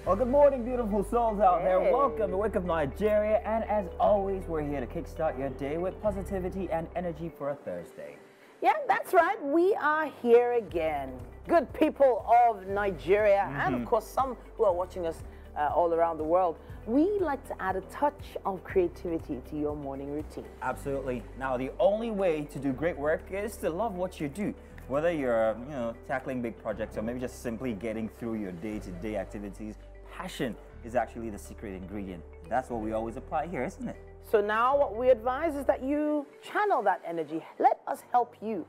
Well, good morning, beautiful souls out there. Welcome to Wake Up Nigeria. And as always, we're here to kickstart your day with positivity and energy for a Thursday. Yeah, that's right. We are here again. Good people of Nigeria, and of course, some who are watching us all around the world. We like to add a touch of creativity to your morning routine. Absolutely. Now, the only way to do great work is to love what you do. Whether you're, tackling big projects or maybe just simply getting through your day-to-day activities, passion is actually the secret ingredient. That's what we always apply here, isn't it? So now what we advise is that you channel that energy. Let us help you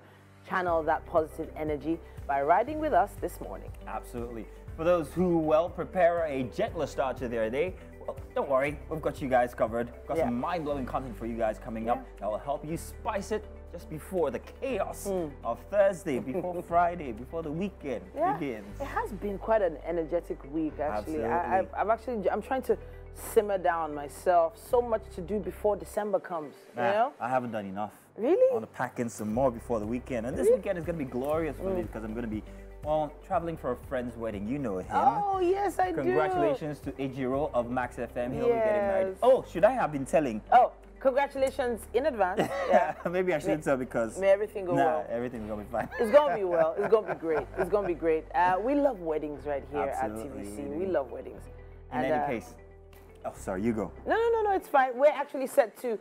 channel that positive energy by riding with us this morning. Absolutely. For those who, prepare a gentler start to their day, well, don't worry, we've got you guys covered. We've got some mind-blowing content for you guys coming up that will help you spice it just before the chaos of Thursday, before Friday, before the weekend begins. It has been quite an energetic week, actually. Absolutely. I'm trying to simmer down myself. So much to do before December comes, you know? I haven't done enough. Really? I want to pack in some more before the weekend. And this weekend is going to be glorious for me because I'm going to be, traveling for a friend's wedding. You know him. Oh, yes, I do. Congratulations to Ejiro of Max FM. He'll be getting married. Oh, should I have been telling? Oh, congratulations in advance. Yeah. Maybe I shouldn't tell because... May everything go well. Everything's going to be fine. It's going to be well. It's going to be great. It's going to be great. We love weddings right here Absolutely. at TVC. We love weddings. In any case... Oh, sorry, you go. No, it's fine. We're actually set to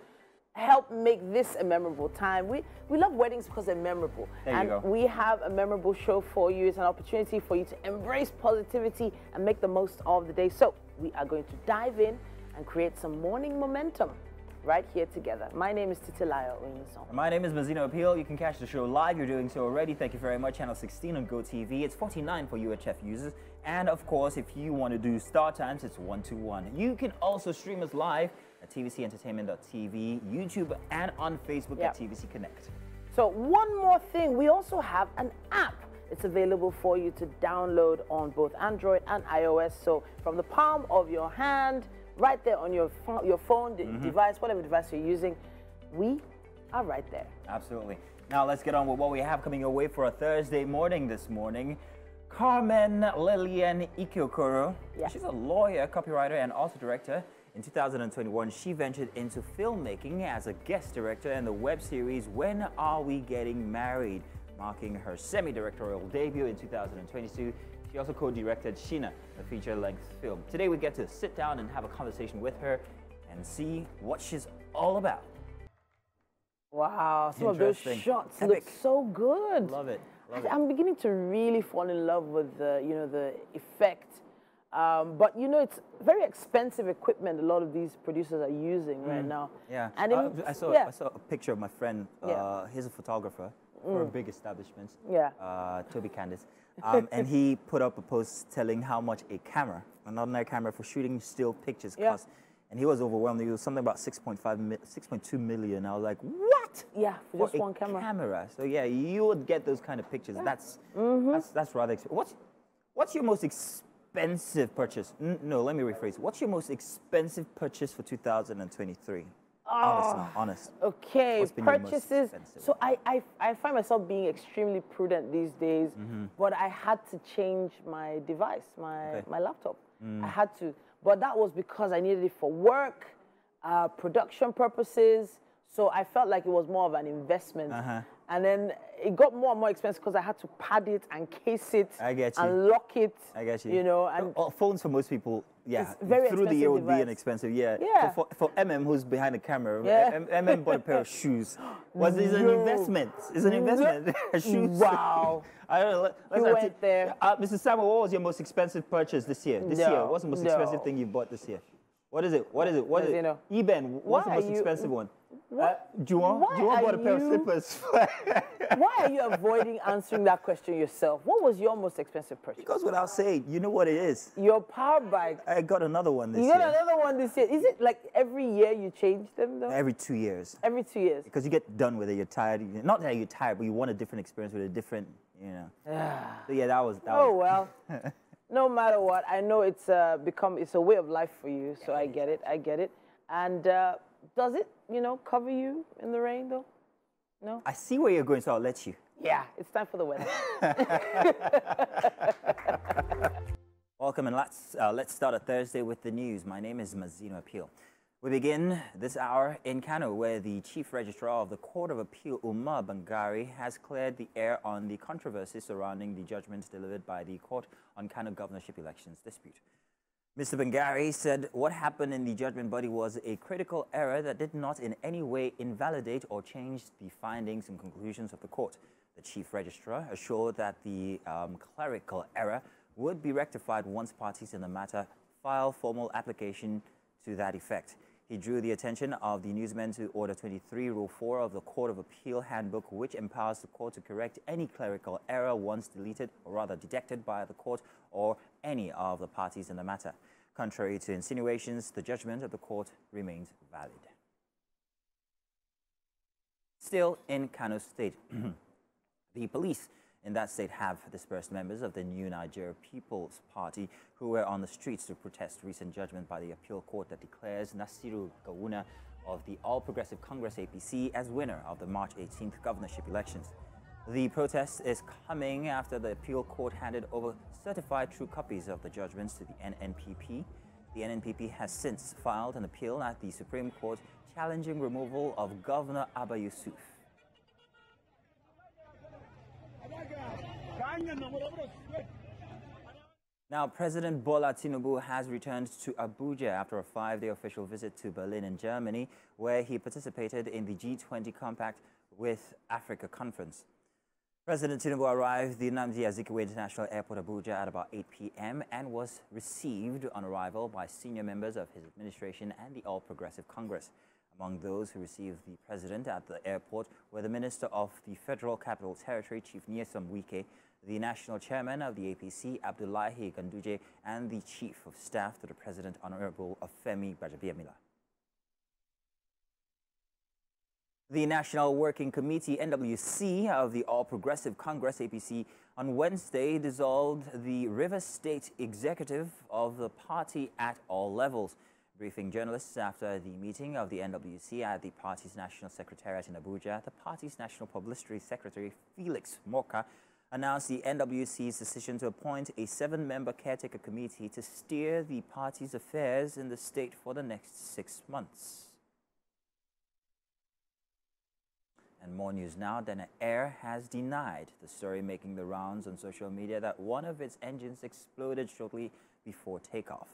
help make this a memorable time. We love weddings because they're memorable. There you go. We have a memorable show for you. It's an opportunity for you to embrace positivity and make the most of the day. So we are going to dive in and create some morning momentum right here together. My name is Titilayo Oyinson. My name is Mazino Appeal. You can catch the show live. You're doing so already. Thank you very much. Channel 16 on GoTV. It's 49 for UHF users. And of course, if you want to do Star Times, it's 121. You can also stream us live at tvcentertainment.tv, YouTube, and on Facebook at TVC Connect. So one more thing, we also have an app. It's available for you to download on both Android and iOS. So from the palm of your hand, right there on your phone, device, whatever device you're using, we are right there. Absolutely. Now let's get on with what we have coming your way for a Thursday morning this morning. Carmen Lillian Ikiokoro. She's a lawyer, copywriter, and also director. In 2021, she ventured into filmmaking as a guest director in the web series When Are We Getting Married, marking her semi-directorial debut in 2022. She also co-directed Sheena, a feature-length film. Today we get to sit down and have a conversation with her and see what she's all about. Wow, some of those shots look so good. Love it. I'm beginning to really fall in love with the effect. But it's very expensive equipment a lot of these producers are using right now. Yeah, and I saw a picture of my friend. He's a photographer for a big establishment. Toby Candice. And he put up a post telling how much an ordinary camera for shooting still pictures costs. And he was overwhelmed. It was something about 6.2 million. I was like, what? Yeah, for just one camera. So yeah, you would get those kind of pictures. That's rather expensive. What's your most expensive purchase? No, let me rephrase. What's your most expensive purchase for 2023? Honest. Okay, purchases. So I find myself being extremely prudent these days, but I had to change my device, my laptop. I had to, but that was because I needed it for work, production purposes. So I felt like it was more of an investment. And then it got more and more expensive because I had to pad it and case it and lock it. I get you. And phones for most people, it's very through the year would be an expensive. For MM, who's behind the camera, MM bought a pair of shoes. It's an investment. It's an investment. Shoes. Wow. I don't know. You went there. Mr. Samuel, what was your most expensive purchase this year? What's the most expensive thing you bought this year? What is it? Eben, what's the most expensive one? Juwan bought a pair of slippers. Why are you avoiding answering that question yourself? What was your most expensive purchase? Because without saying, you know what it is. Your power bike. I got another one this year. You got another one this year. Is it like every year you change them though? Every 2 years. Every 2 years. Because you get done with it, you're tired. Not that you're tired, but you want a different experience with a different, So yeah, that was. Well. No matter what, I know it's a way of life for you. So I get it. And does it, cover you in the rain though? No? I see where you're going, so I'll let you. Yeah, it's time for the weather. Welcome, and let's start a Thursday with the news. My name is Mazino Appeal. We begin this hour in Kano, where the Chief Registrar of the Court of Appeal, Umar Bangari, has cleared the air on the controversy surrounding the judgment delivered by the Court on Kano governorship elections dispute. Mr. Bangari said what happened in the judgment body was a critical error that did not in any way invalidate or change the findings and conclusions of the court. The Chief Registrar assured that the clerical error would be rectified once parties in the matter file formal application to that effect. He drew the attention of the newsmen to Order 23, Rule 4 of the Court of Appeal Handbook, which empowers the court to correct any clerical error once deleted or rather detected by the court or any of the parties in the matter. Contrary to insinuations, the judgment of the court remains valid. Still in Kano State, the police in that state have dispersed members of the New Nigeria People's Party who were on the streets to protest recent judgment by the appeal court that declares Nasiru Gawuna of the All Progressive Congress APC as winner of the March 18th governorship elections. The protest is coming after the appeal court handed over certified true copies of the judgments to the NNPP. The NNPP has since filed an appeal at the Supreme Court challenging removal of Governor Abba Yusuf. Now, President Bola Tinubu has returned to Abuja after a 5-day official visit to Berlin in Germany, where he participated in the G20 Compact with Africa Conference. President Tinubu arrived at the Nnamdi Azikiwe International Airport, Abuja, at about 8 p.m. and was received on arrival by senior members of his administration and the All Progressive Congress. Among those who received the president at the airport were the Minister of the Federal Capital Territory, Chief Nyesom Wike, the National Chairman of the APC, Abdullahi Ganduje, and the Chief of Staff to the President, Honorable Femi Gbajabiamila. The National Working Committee, NWC, of the All Progressive Congress, APC, on Wednesday dissolved the Rivers State Executive of the party at all levels. Briefing journalists after the meeting of the NWC at the party's National Secretariat in Abuja, the party's National Publicity Secretary, Felix Morka, announced the NWC's decision to appoint a 7-member caretaker committee to steer the party's affairs in the state for the next 6 months. And more news now. Dana Air has denied the story making the rounds on social media that one of its engines exploded shortly before takeoff.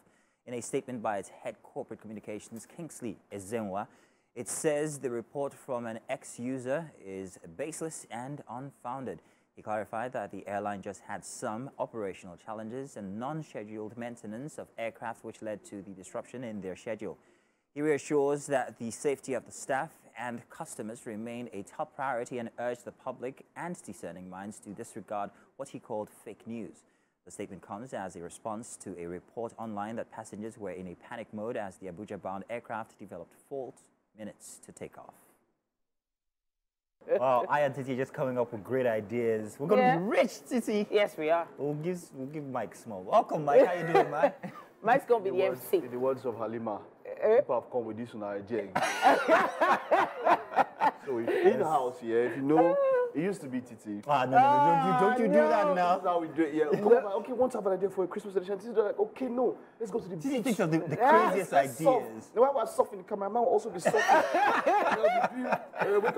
In a statement by its head corporate communications, Kingsley Ezenwa, it says the report from an ex-user is baseless and unfounded. He clarified that the airline just had some operational challenges and non-scheduled maintenance of aircraft which led to the disruption in their schedule. He reassures that the safety of the staff and customers remain a top priority and urged the public and discerning minds to disregard what he called fake news. The statement comes as a response to a report online that passengers were in a panic mode as the Abuja-bound aircraft developed fault minutes to take off. Wow, I and Titi just coming up with great ideas. We're going to be rich, Titi. Yes, we are. We'll give Mike small. Welcome, Mike. How you doing, man? Mike's going to be the MC. In the words of Halima, people have come with this on our jag. So in the house here, if you know, it used to be Titi. No, don't you do that now. This is how we do it, yeah. Okay, want to have an idea for a Christmas edition. Titi's like, okay, no, let's go to the beach. Titi thinks of the craziest ideas. The way we're soft in the camera, man will also be soft.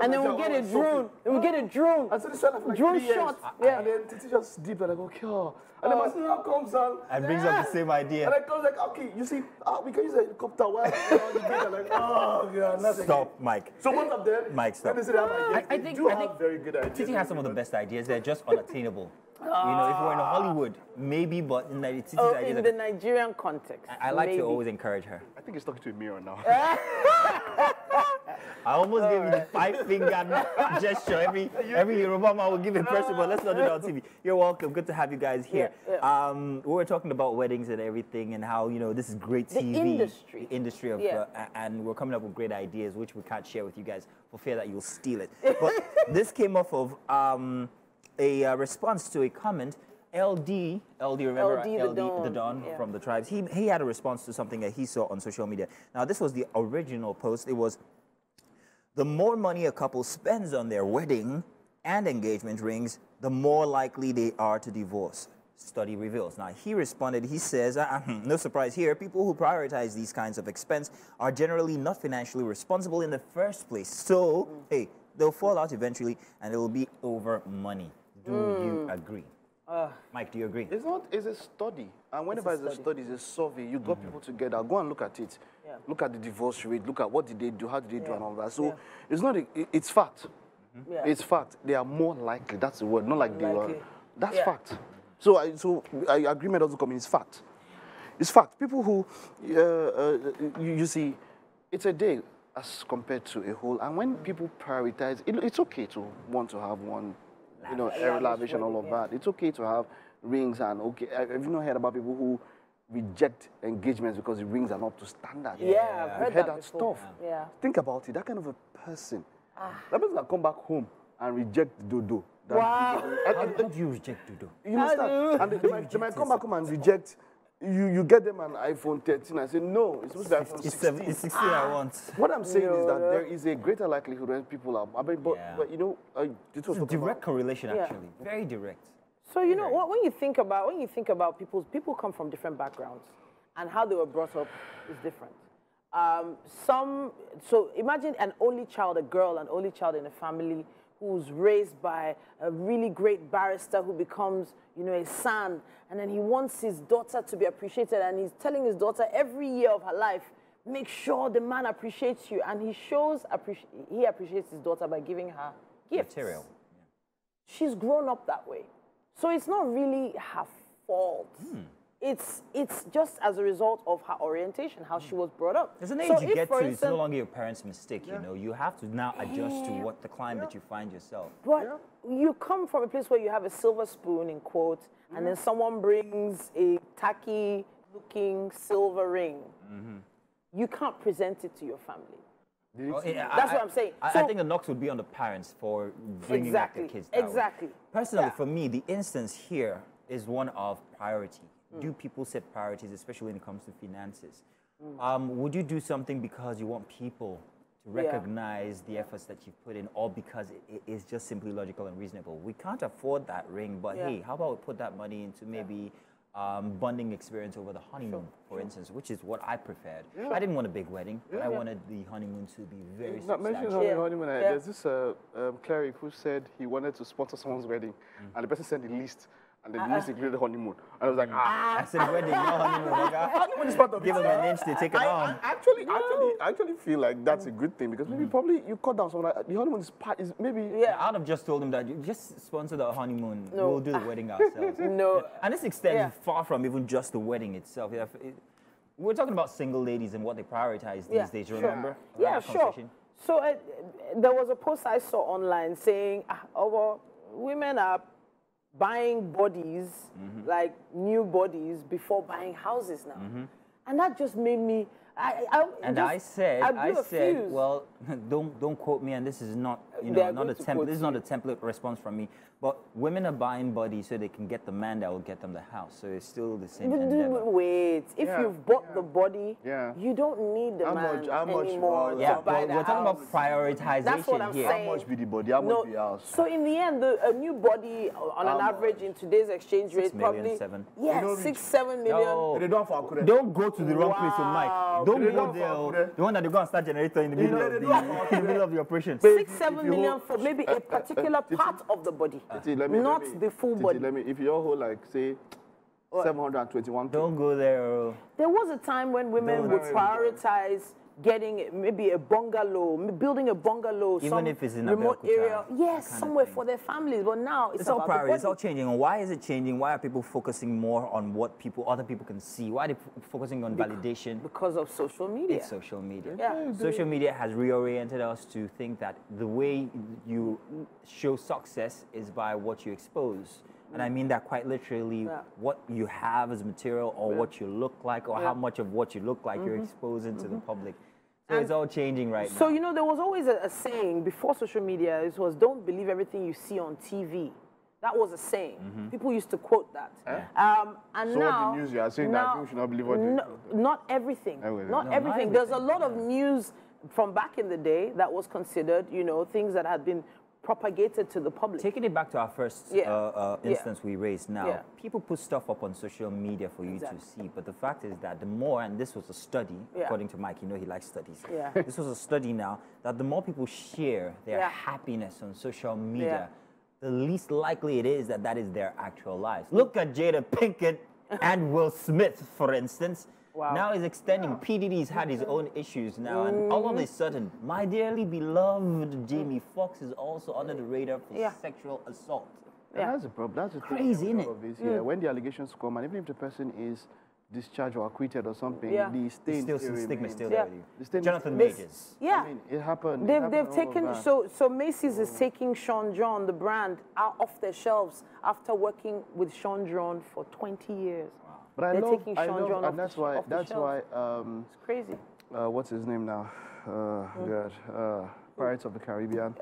And then we'll get a drone. And we'll get a drone. And so this one like drone shot. Yeah. And then Titi just deep, like, okay, and then my sister comes on and brings up the same idea. And I goes like, okay, you see, we can use a helicopter. While on the bridge, like, oh, yeah, stop, Mike. So what of them? Mike, stop. I think very good ideas. Titi has some of the best ideas. They're just unattainable. You know, if we're in Hollywood, maybe, but in Titi's ideas. In the Nigerian context. I like to always encourage her. I think he's talking to a mirror now. I almost gave you the 5-finger gesture. Every Yoruba man will give a person, but let's not do that on TV. You're welcome. Good to have you guys here. Yeah. We were talking about weddings and everything and how, you know, this is great TV. The industry of, and we're coming up with great ideas, which we can't share with you guys for fear that you'll steal it. But this came off of a response to a comment. LD, remember LD the Don from the Tribes? He had a response to something that he saw on social media. Now, this was the original post. It was, the more money a couple spends on their wedding and engagement rings, the more likely they are to divorce. study reveals. Now, he responded, he says, no surprise here, people who prioritize these kinds of expense are generally not financially responsible in the first place. So, hey, they'll fall out eventually, and it will be over money. Do you agree? Mike, do you agree? It's a study. And whenever it's a study, it's a survey. You got people together. Go and look at it. Yeah. Look at the divorce rate. Look at what did they do, how did they do, and all that. So it's not, it's fact. Yeah. It's fact. They are more likely. That's the word. Not like they were. That's fact. So agreement doesn't come in. It's fact. It's fact. People who, you see, it's a day as compared to a whole. And when people prioritize, it's okay to want to have one, lavish and all of that. It's okay to have rings and have you not heard about people who reject engagements because the rings are not up to standard? Yeah, I've heard that stuff. Yeah. Think about it. That kind of a person, that person can come back home and reject dodo. Wow. How do you reject dodo? You understand? And they might come back home and reject. You get them an iPhone 13 and say, no, it's supposed to be iPhone 16. It's 16 I want. What I'm saying is that there is a greater likelihood when people are, but it's a direct correlation, actually. Very direct. So, when you think about people come from different backgrounds, and how they were brought up is different. So imagine an only child, a girl, an only child in a family who's raised by a really great barrister who becomes, a son, and then he wants his daughter to be appreciated, and he's telling his daughter every year of her life, make sure the man appreciates you, and he appreciates his daughter by giving her gifts. Material. Yeah. She's grown up that way. So it's not really her fault. It's just as a result of her orientation, how she was brought up. There's an age you get to, it's no longer your parents' mistake, you have to now adjust to what the climate you find yourself. But you come from a place where you have a silver spoon, in quotes, and then someone brings a tacky-looking silver ring. You can't present it to your family. That's what I'm saying. I think the knocks would be on the parents for bringing back the kids that way. Personally, for me, the instance here is one of priority. Do people set priorities, especially when it comes to finances? Would you do something because you want people to recognize the efforts that you've put in, or because it is just simply logical and reasonable? We can't afford that ring, but hey, how about we put that money into maybe bonding experience over the honeymoon, for instance, which is what I preferred. I didn't want a big wedding, but I wanted the honeymoon to be very substantial. Honeymoon, there's this cleric who said he wanted to sponsor someone's wedding, and the person sent the list. And the list included honeymoon. And I was like, I said wedding, no honeymoon. Honeymoon is part of it. Give them an inch, they take it on. I actually feel like that's a good thing, because maybe probably you cut down someone. The honeymoon is maybe. Yeah, I'd have just told him that you just sponsor the honeymoon. No. We'll do the wedding ourselves. No. And this extends far from even just the wedding itself. We're talking about single ladies and what they prioritize these days, remember? Yeah, sure. So there was a post I saw online saying, women are buying bodies, like new bodies, before buying houses now. And that just made me, I said, well, don't quote me, and this is not, not a template. This is not a template response from me. But women are buying bodies so they can get the man that will get them the house. So it's still the same endeavor. Wait, if you've bought the body, you don't need the man anymore. We're talking about prioritization. That's what I'm saying. How much be the body? How much be the house? So in the end, a new body, on an average in today's exchange rate, probably 7. 6-7 million. No. Don't go to the wrong place, Mike. Don't go there. The one that they're going to start generator in the middle of the operation. 6-7 million for maybe a particular part of the body. Not the full body. If you all like, say, 721. Don't go there. There was a time when women would prioritize getting maybe a bungalow, building a bungalow, even if it's in a remote area. Yes, somewhere for their families. But now it's all priority. It's all changing. And why is it changing? Why are people focusing more on what other people can see? Why are they focusing on validation? Because of social media. It's social media. Yeah. Social media has reoriented us to think that the way you show success is by what you expose. And I mean that quite literally, what you have as material, or what you look like, or how much of what you look like you're exposing to the public. So it's all changing right now. So, there was always a saying before social media, it was, don't believe everything you see on TV. That was a saying. People used to quote that. And so now, what the news you are saying that people should not believe what not everything. Not everything. There's a lot of news from back in the day that was considered, things that had been propagated to the public. Taking it back to our first instance we raised now, people put stuff up on social media for you to see, but the fact is that the more, and this was a study, according to Mike, you know he likes studies. This was a study now, that the more people share their happiness on social media, the least likely it is that that is their actual lives. Look at Jada Pinkett and Will Smith, for instance. Now he's extending. P. Diddy's had his own issues now, and all of a sudden, my dearly beloved Jamie Foxx is also under the radar for sexual assault. That's a problem. That's a crazy, isn't it? When the allegations come, and even if the person is discharged or acquitted or something, the stain stigma is still there with you. Jonathan Majors. I mean, it happened. They've taken, so Macy's is taking Sean John, the brand, out off their shelves after working with Sean John for 20 years. But I love, and that's why, it's crazy. What's his name now? Pirates of the Caribbean.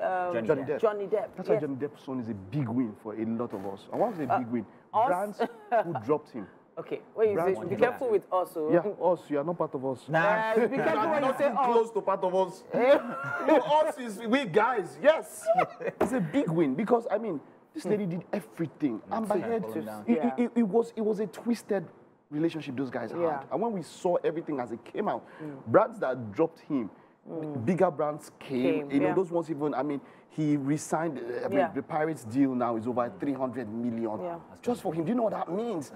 Johnny Depp. That's why Johnny Depp's son is a big win for a lot of us. I want to say big win. Brands who dropped him. Okay, wait, be careful with us. Us, you are not part of us. Nah, be careful when you say close to part of us. Us is we guys, yes. It's a big win because, I mean, this lady did everything. And by head, it was a twisted relationship those guys had. And when we saw everything as it came out, brands that dropped him, bigger brands came. You know, those ones even, I mean, he resigned, the Pirates deal now is over 300 million. Just for him. Do you know what that means?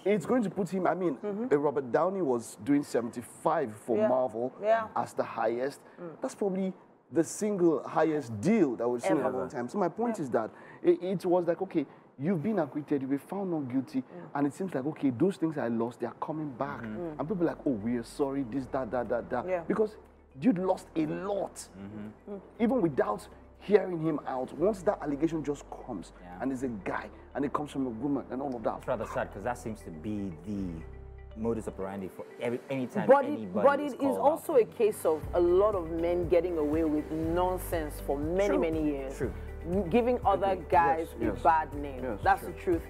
It's going to put him, I mean, Robert Downey was doing 75 for Marvel as the highest. That's probably the single highest deal that we've seen in a long time. So my point is that it was like, okay, you've been acquitted, you were found not guilty, and it seems like, okay, those things I lost, they are coming back. And people are like, oh, we are sorry, this, that. Because dude lost a lot. Even without hearing him out, once that allegation just comes, and there's a guy, and it comes from a woman, and all of that. It's rather sad, because that seems to be the modus operandi for anytime anybody But it is also a case of a lot of men getting away with nonsense for many years. Giving other guys a bad name. That's the truth.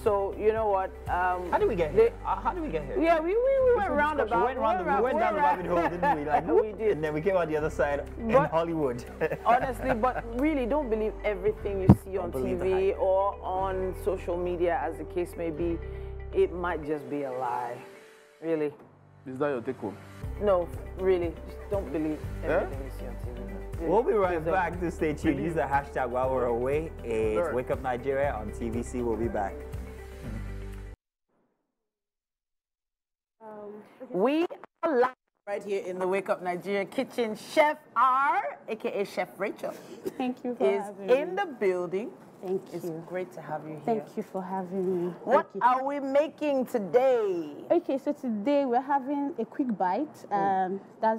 So you know what? How did we get here? How did we get here? Yeah, we went roundabout. We went down the rabbit hole, didn't we? Like, we did. And then we came out the other side in Hollywood. Honestly, but really, don't believe everything you see on TV or on social media, as the case may be. It might just be a lie. Really. Is that your take home? No, really. Just don't believe everything you see on TV. We'll be right back to stay tuned. Use the hashtag while we're away. It's Wake Up Nigeria on TVC. We'll be back. We are live right here in the Wake Up Nigeria kitchen. Chef R, aka Chef Rachel, thank you for having me. Is in the building. Thank you. It's great to have you here. Thank you for having me. What are we making today? Okay, so today we're having a quick bite.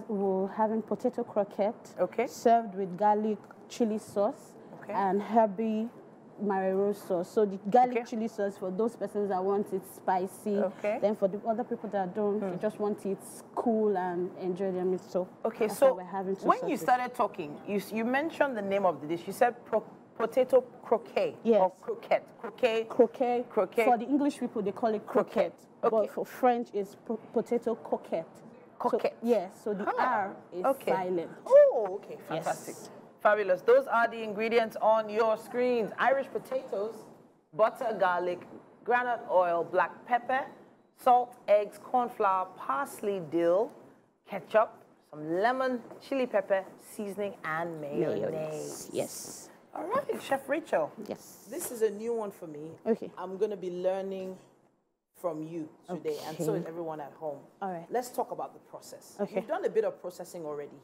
We're having potato croquette. Okay. Served with garlic chili sauce and herby marinara sauce. So the garlic chili sauce for those persons that want it spicy. Okay. Then for the other people that don't, they just want it cool and enjoy their meat. So so we're having when you started talking, you mentioned the name of the dish. You said potato croquet. Yes. Or croquette. Croquet. Croquet. For the English people, they call it croquette. But for French, it's potato coquette. Coquette. Yes, so the R is silent. Oh, okay. Fantastic. Yes. Fabulous. Those are the ingredients on your screens. Irish potatoes, butter, garlic, granite oil, black pepper, salt, eggs, corn flour, parsley, dill, ketchup, some lemon, chili pepper, seasoning, and mayonnaise. Yes. All right, Chef Rachel. Yes. This is a new one for me. Okay. I'm going to be learning from you today, and so is everyone at home. All right. Let's talk about the process. Okay. You've done a bit of processing already.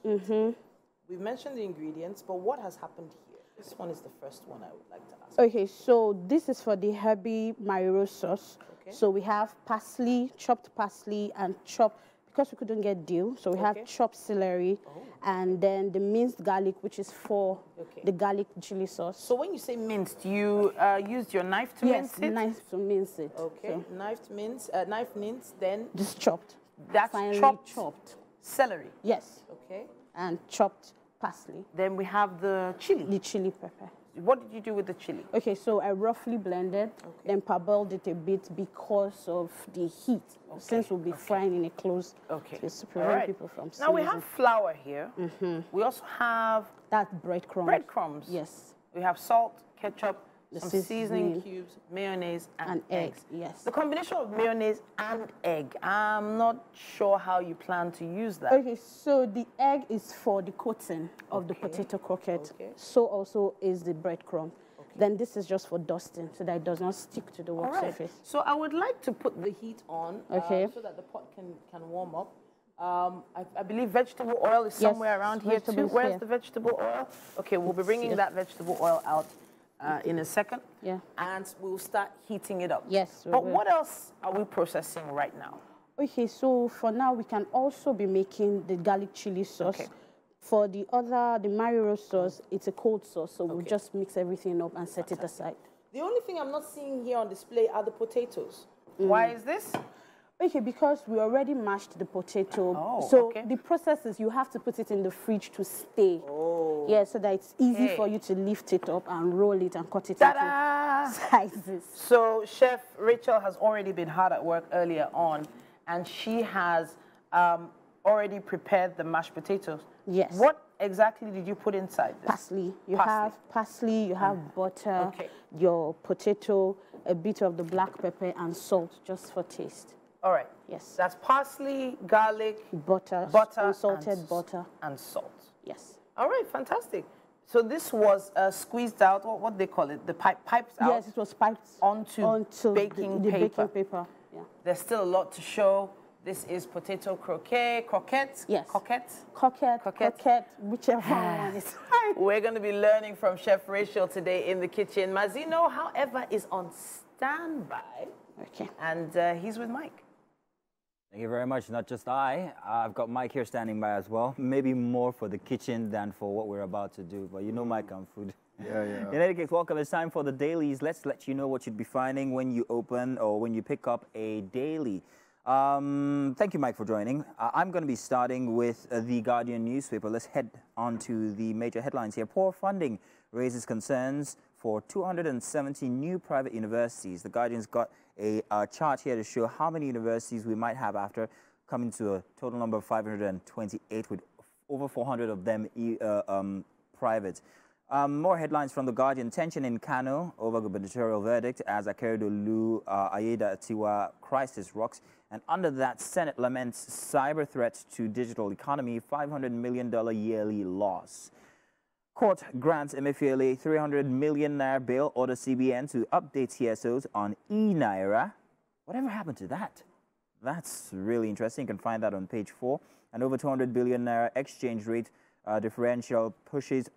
We've mentioned the ingredients, but what has happened here? This one is the first one I would like to ask. Okay, so this is for the herby marinara sauce. Okay. So we have parsley, chopped parsley, and chopped, because we couldn't get dill, so we have chopped celery, and then the minced garlic, which is for the garlic chili sauce. So when you say minced, you used your knife to mince it? Yes, knife to mince it. Okay, so knife mince, then? Just chopped. That's finely chopped. Celery? Yes. Okay. And chopped parsley. Then we have the chili. The chili pepper. What did you do with the chili? Okay, so I roughly blended, then parboiled it a bit because of the heat. Since we'll be frying in a closed space to prevent people from sneezing. Now we have flour here. We also have... That breadcrumbs. Breadcrumbs. Yes. We have salt, ketchup, some seasoning cubes, mayonnaise, and eggs. Yes. The combination of mayonnaise and egg, I'm not sure how you plan to use that. Okay, so the egg is for the coating of the potato croquette. Okay. So also is the breadcrumb. Okay. Then this is just for dusting so that it does not stick to the work surface. So I would like to put the heat on so that the pot can warm up. I believe vegetable oil is somewhere around here too. Where's the vegetable oil? Okay, we'll be bringing that vegetable oil out in a second. Yeah. And we'll start heating it up. Yes. But what else are we processing right now? Okay, so for now we can also be making the garlic chili sauce. Okay. For the Mario roast sauce, it's a cold sauce, so we'll just mix everything up and set it aside. The only thing I'm not seeing here on display are the potatoes. Why is this? Okay, because we already mashed the potato. So the process is you have to put it in the fridge to stay. Yeah, so that it's easy for you to lift it up and roll it and cut it into sizes. So Chef Rachel has already been hard at work earlier on, and she has already prepared the mashed potatoes. Yes. What exactly did you put inside this? Parsley. You have parsley, you have butter, your potato, a bit of the black pepper, and salt just for taste. All right. Yes. That's parsley, garlic, butter, unsalted butter, and salt. Yes. All right. Fantastic. So this was squeezed out. What do they call it? The pipes out. Yes, it was piped onto baking the paper. Baking paper. Yeah. There's still a lot to show. This is potato croquette. Yes. Croquette. Whichever one is. We're going to be learning from Chef Rachel today in the kitchen. Mazino, however, is on standby. Okay. And he's with Mike. Thank you very much. Not just I've got Mike here standing by as well. Maybe more for the kitchen than for what we're about to do. But you know Mike on food. Yeah. In any case, welcome. It's time for the dailies. Let's let you know what you'd be finding when you open or when you pick up a daily. Thank you, Mike, for joining. I'm going to be starting with the Guardian newspaper. Let's head on to the major headlines here. Poor funding raises concerns for 270 new private universities. The Guardian's got a chart here to show how many universities we might have after coming to a total number of 528, with over 400 of them private. More headlines from The Guardian. Tension in Kano over gubernatorial verdict as Kayode Ayeda Tiwa crisis rocks. And under that, Senate laments cyber threats to digital economy, $500 million yearly loss. Court grants Emefiele 300 million naira bail, orders CBN to update CSOs on e-naira. Whatever happened to that? That's really interesting. You can find that on page 4. And over 200 billion naira exchange rate differential pushes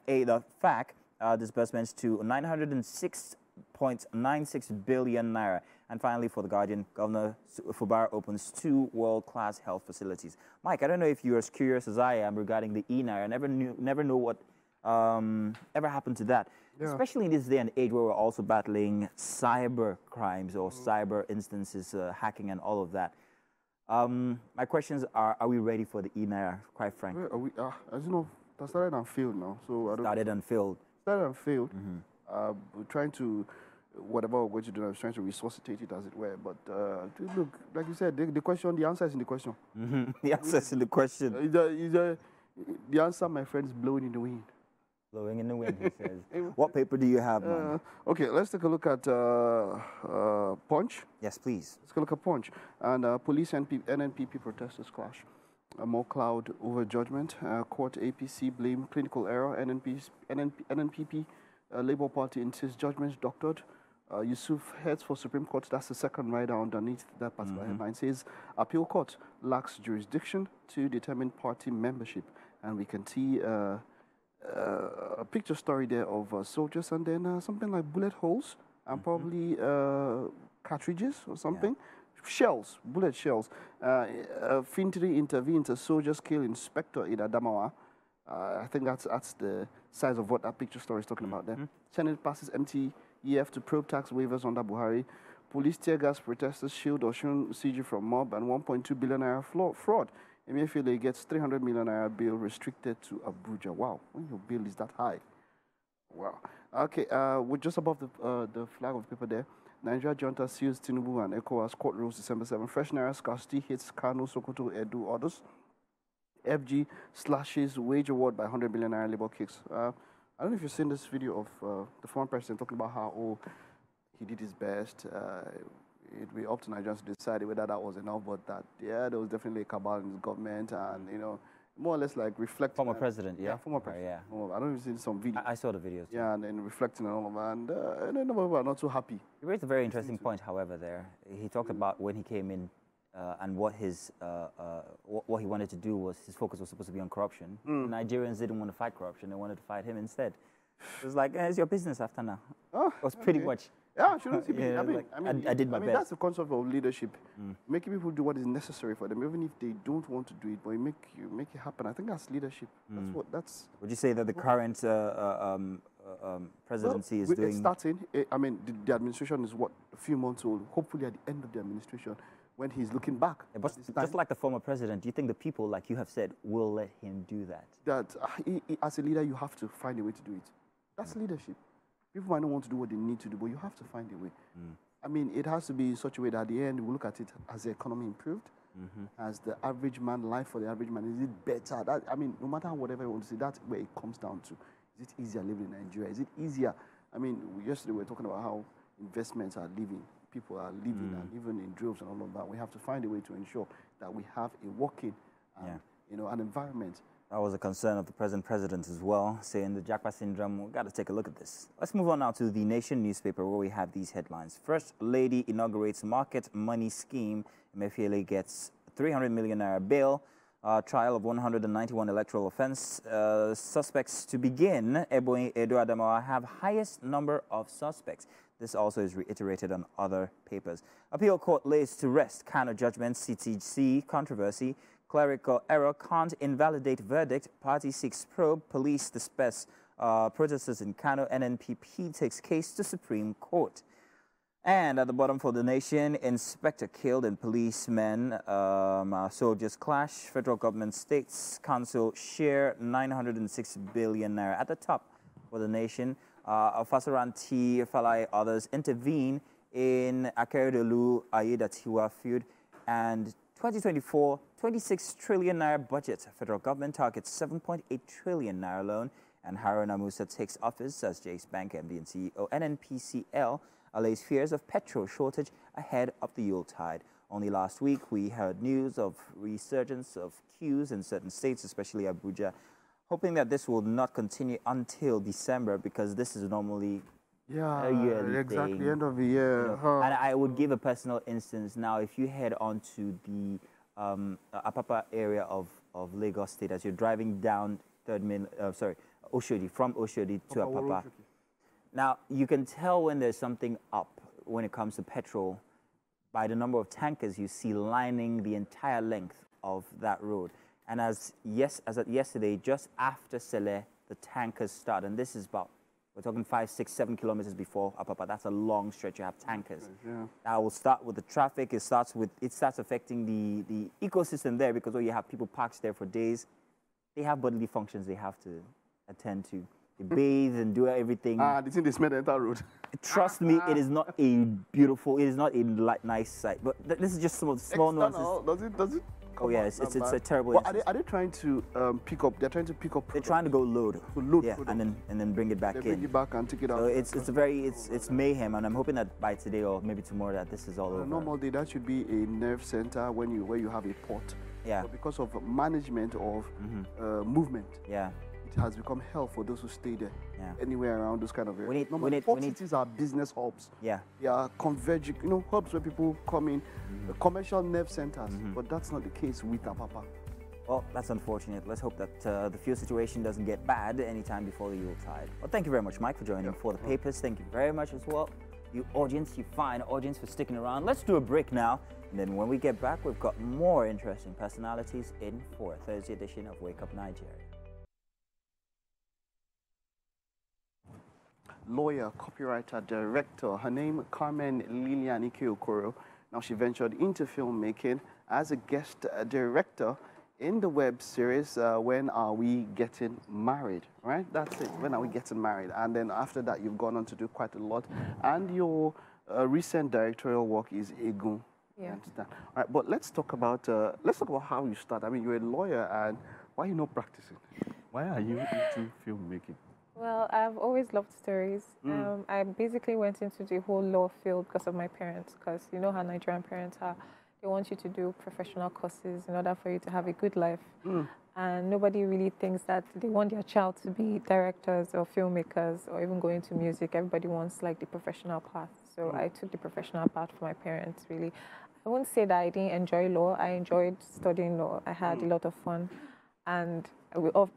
the FAC disbursements to 906.96 billion naira. And finally, for The Guardian, Governor Fubara opens 2 world-class health facilities. Mike, I don't know if you're as curious as I am regarding the e-naira. I never know what ever happened to that, especially in this day and age where we're also battling cyber crimes or cyber instances, hacking and all of that. My questions are we ready for the e-naira, quite frankly? As you know, that started and failed now. So Started and failed. We're trying to, whatever we're going to do, I was trying to resuscitate it, as it were. But look, like you said, the answer is in the question. The answer is in the question. The answer, my friend, is blowing in the wind. Blowing in the wind, he says. What paper do you have, man? Okay, let's take a look at Punch. Yes, please. Let's take a look at Punch. And police and NNPP protesters clash. More cloud over judgment. Court APC blame clinical error. NNPP Labour Party insists judgments doctored. Yusuf heads for Supreme Court. That's the second rider underneath that particular headline. Says appeal court lacks jurisdiction to determine party membership. And we can see a picture story there of soldiers and then something like bullet holes and probably cartridges or something. Yeah. Shells, bullet shells. Fintry intervenes, a soldiers kill inspector in Adamawa. I think that's the size of what that picture story is talking about there. Senate passes MTEF to probe tax waivers under Buhari. Police tear gas protesters shield Osun CG from mob and 1.2 billion naira fraud. Emefiele gets 300 million naira bail restricted to Abuja. Wow, when your bail is that high. Wow. Okay, we're just above the flag of paper there. Nigeria junta seals Tinubu and ECOWAS court rules December 7. Fresh naira scarcity hits Kano, Sokoto, Edo orders. FG slashes wage award by 100 billion naira labor kicks. I don't know if you've seen this video of the former president talking about how, he did his best. It'd be up to Nigerians to decide whether that was enough, but that, there was definitely a cabal in his government, and, more or less like reflecting. Former president, yeah? Yeah, former president. Yeah. I don't know if you've seen some videos. I saw the videos. Yeah, and then reflecting on all of that, and then people are not so happy. He raised a very interesting point, however, there. He talked about when he came in and what what he wanted to do was, his focus was supposed to be on corruption. Nigerians didn't want to fight corruption, they wanted to fight him instead. It was like, it's your business after now. It was pretty much. Yeah, shouldn't it be? I did my best. That's the concept of leadership. Making people do what is necessary for them, even if they don't want to do it, but you make it happen. I think that's leadership. That's. Would you say that the current presidency is doing? It's starting. The administration is a few months old. Hopefully, at the end of the administration, when he's looking back. Yeah, but just like the former president, do you think the people, like you have said, will let him do that? That as a leader, you have to find a way to do it. That's leadership. People might not want to do what they need to do, but you have to find a way. It has to be in such a way that at the end, we look at it as the economy improved, as the average man, life for the average man, is it better? No matter whatever you want to say, that's where it comes down to. Is it easier living in Nigeria? Is it easier? Yesterday we were talking about how investments are living, people are living, and even in droves and all of that. We have to find a way to ensure that we have a working, an environment. That was a concern of the present president as well, saying the Japa syndrome, we've got to take a look at this. Let's move on now to the Nation newspaper, where we have these headlines. First Lady inaugurates market money scheme. Emefiele gets 300 million naira bail. Trial of 191 electoral offense. Suspects to begin. Ebonyi Edo Adamawa have highest number of suspects. This also is reiterated on other papers. Appeal court lays to rest Kano judgment, CTC controversy. Clerical error can't invalidate verdict. Party seeks probe. Police disperse protesters in Kano. NNPP takes case to Supreme Court. And at the bottom for the Nation, inspector killed and policemen, soldiers clash. Federal government, states council share 906 billion naira. At the top for the Nation, Fasaranti, Falai, others intervene in Kayode Ayedatiwa feud. And 2024, 26 trillion naira budget. Federal government targets 7.8 trillion naira loan. And Haruna Musa takes office as Chase Bank MD and CEO. NNPCL allays fears of petrol shortage ahead of the Yuletide. Only last week, we heard news of resurgence of queues in certain states, especially Abuja, hoping that this will not continue until December, because this is normally a yearly exactly thing. End of the year. And I would give a personal instance now. If you head on to the Apapa area of Lagos State, as you're driving down Oshodi, from Oshodi to Apapa. Now, you can tell when there's something up when it comes to petrol by the number of tankers you see lining the entire length of that road. And as at yesterday, just after Sele, the tankers start. And this is about, we're talking 5, 6, 7 kilometers before Apapa. That's a long stretch. You have tankers. Yeah. Now, we'll start with the traffic. It starts affecting the ecosystem there, because you have people parked there for days. They have bodily functions they have to attend to. They bathe and do everything. They think they smell the entire road. Trust me, it is not a beautiful, it is not a nice sight. But this is just some of the small nuances. Does it? Oh yeah, it's a terrible. Well, are they trying to pick up? They're trying to pick up. They're trying to go load. Yeah, and then bring it back in. Bring it back and take it out. So it's mayhem, and I'm hoping that by today or maybe tomorrow that this is all over. On a normal day, that should be a nerve center where you have a port. Yeah. But because of management of movement. Yeah. It has become hell for those who stay there. Yeah. Anywhere around those kind of areas. Port cities are business hubs. Yeah. They are converging, hubs where people come in, commercial nerve centers. But that's not the case with Apapa. Well, that's unfortunate. Let's hope that the fuel situation doesn't get bad anytime before the Yuletide. Well, thank you very much, Mike, for joining for the papers. Thank you very much as well, you fine audience, for sticking around. Let's do a break now. And then when we get back, we've got more interesting personalities in for a Thursday edition of Wake Up Nigeria. Lawyer, copywriter, director. Her name, Carmen Lilian Ikeokoro. Now she ventured into filmmaking as a guest director in the web series When Are We Getting Married, right? That's it, When Are We Getting Married? And then after that, you've gone on to do quite a lot. And your recent directorial work is Egun. Yeah. All right, but let's talk about how you start. I mean, you're a lawyer, and why are you not practicing? Why are you into filmmaking? Well, I've always loved stories. I basically went into the whole law field because of my parents, because you know how Nigerian parents are. They want you to do professional courses in order for you to have a good life. And nobody really thinks that they want their child to be directors or filmmakers or even go into music. Everybody wants like the professional path. So I took the professional path for my parents, really. I wouldn't say that I didn't enjoy law. I enjoyed studying law. I had a lot of fun. And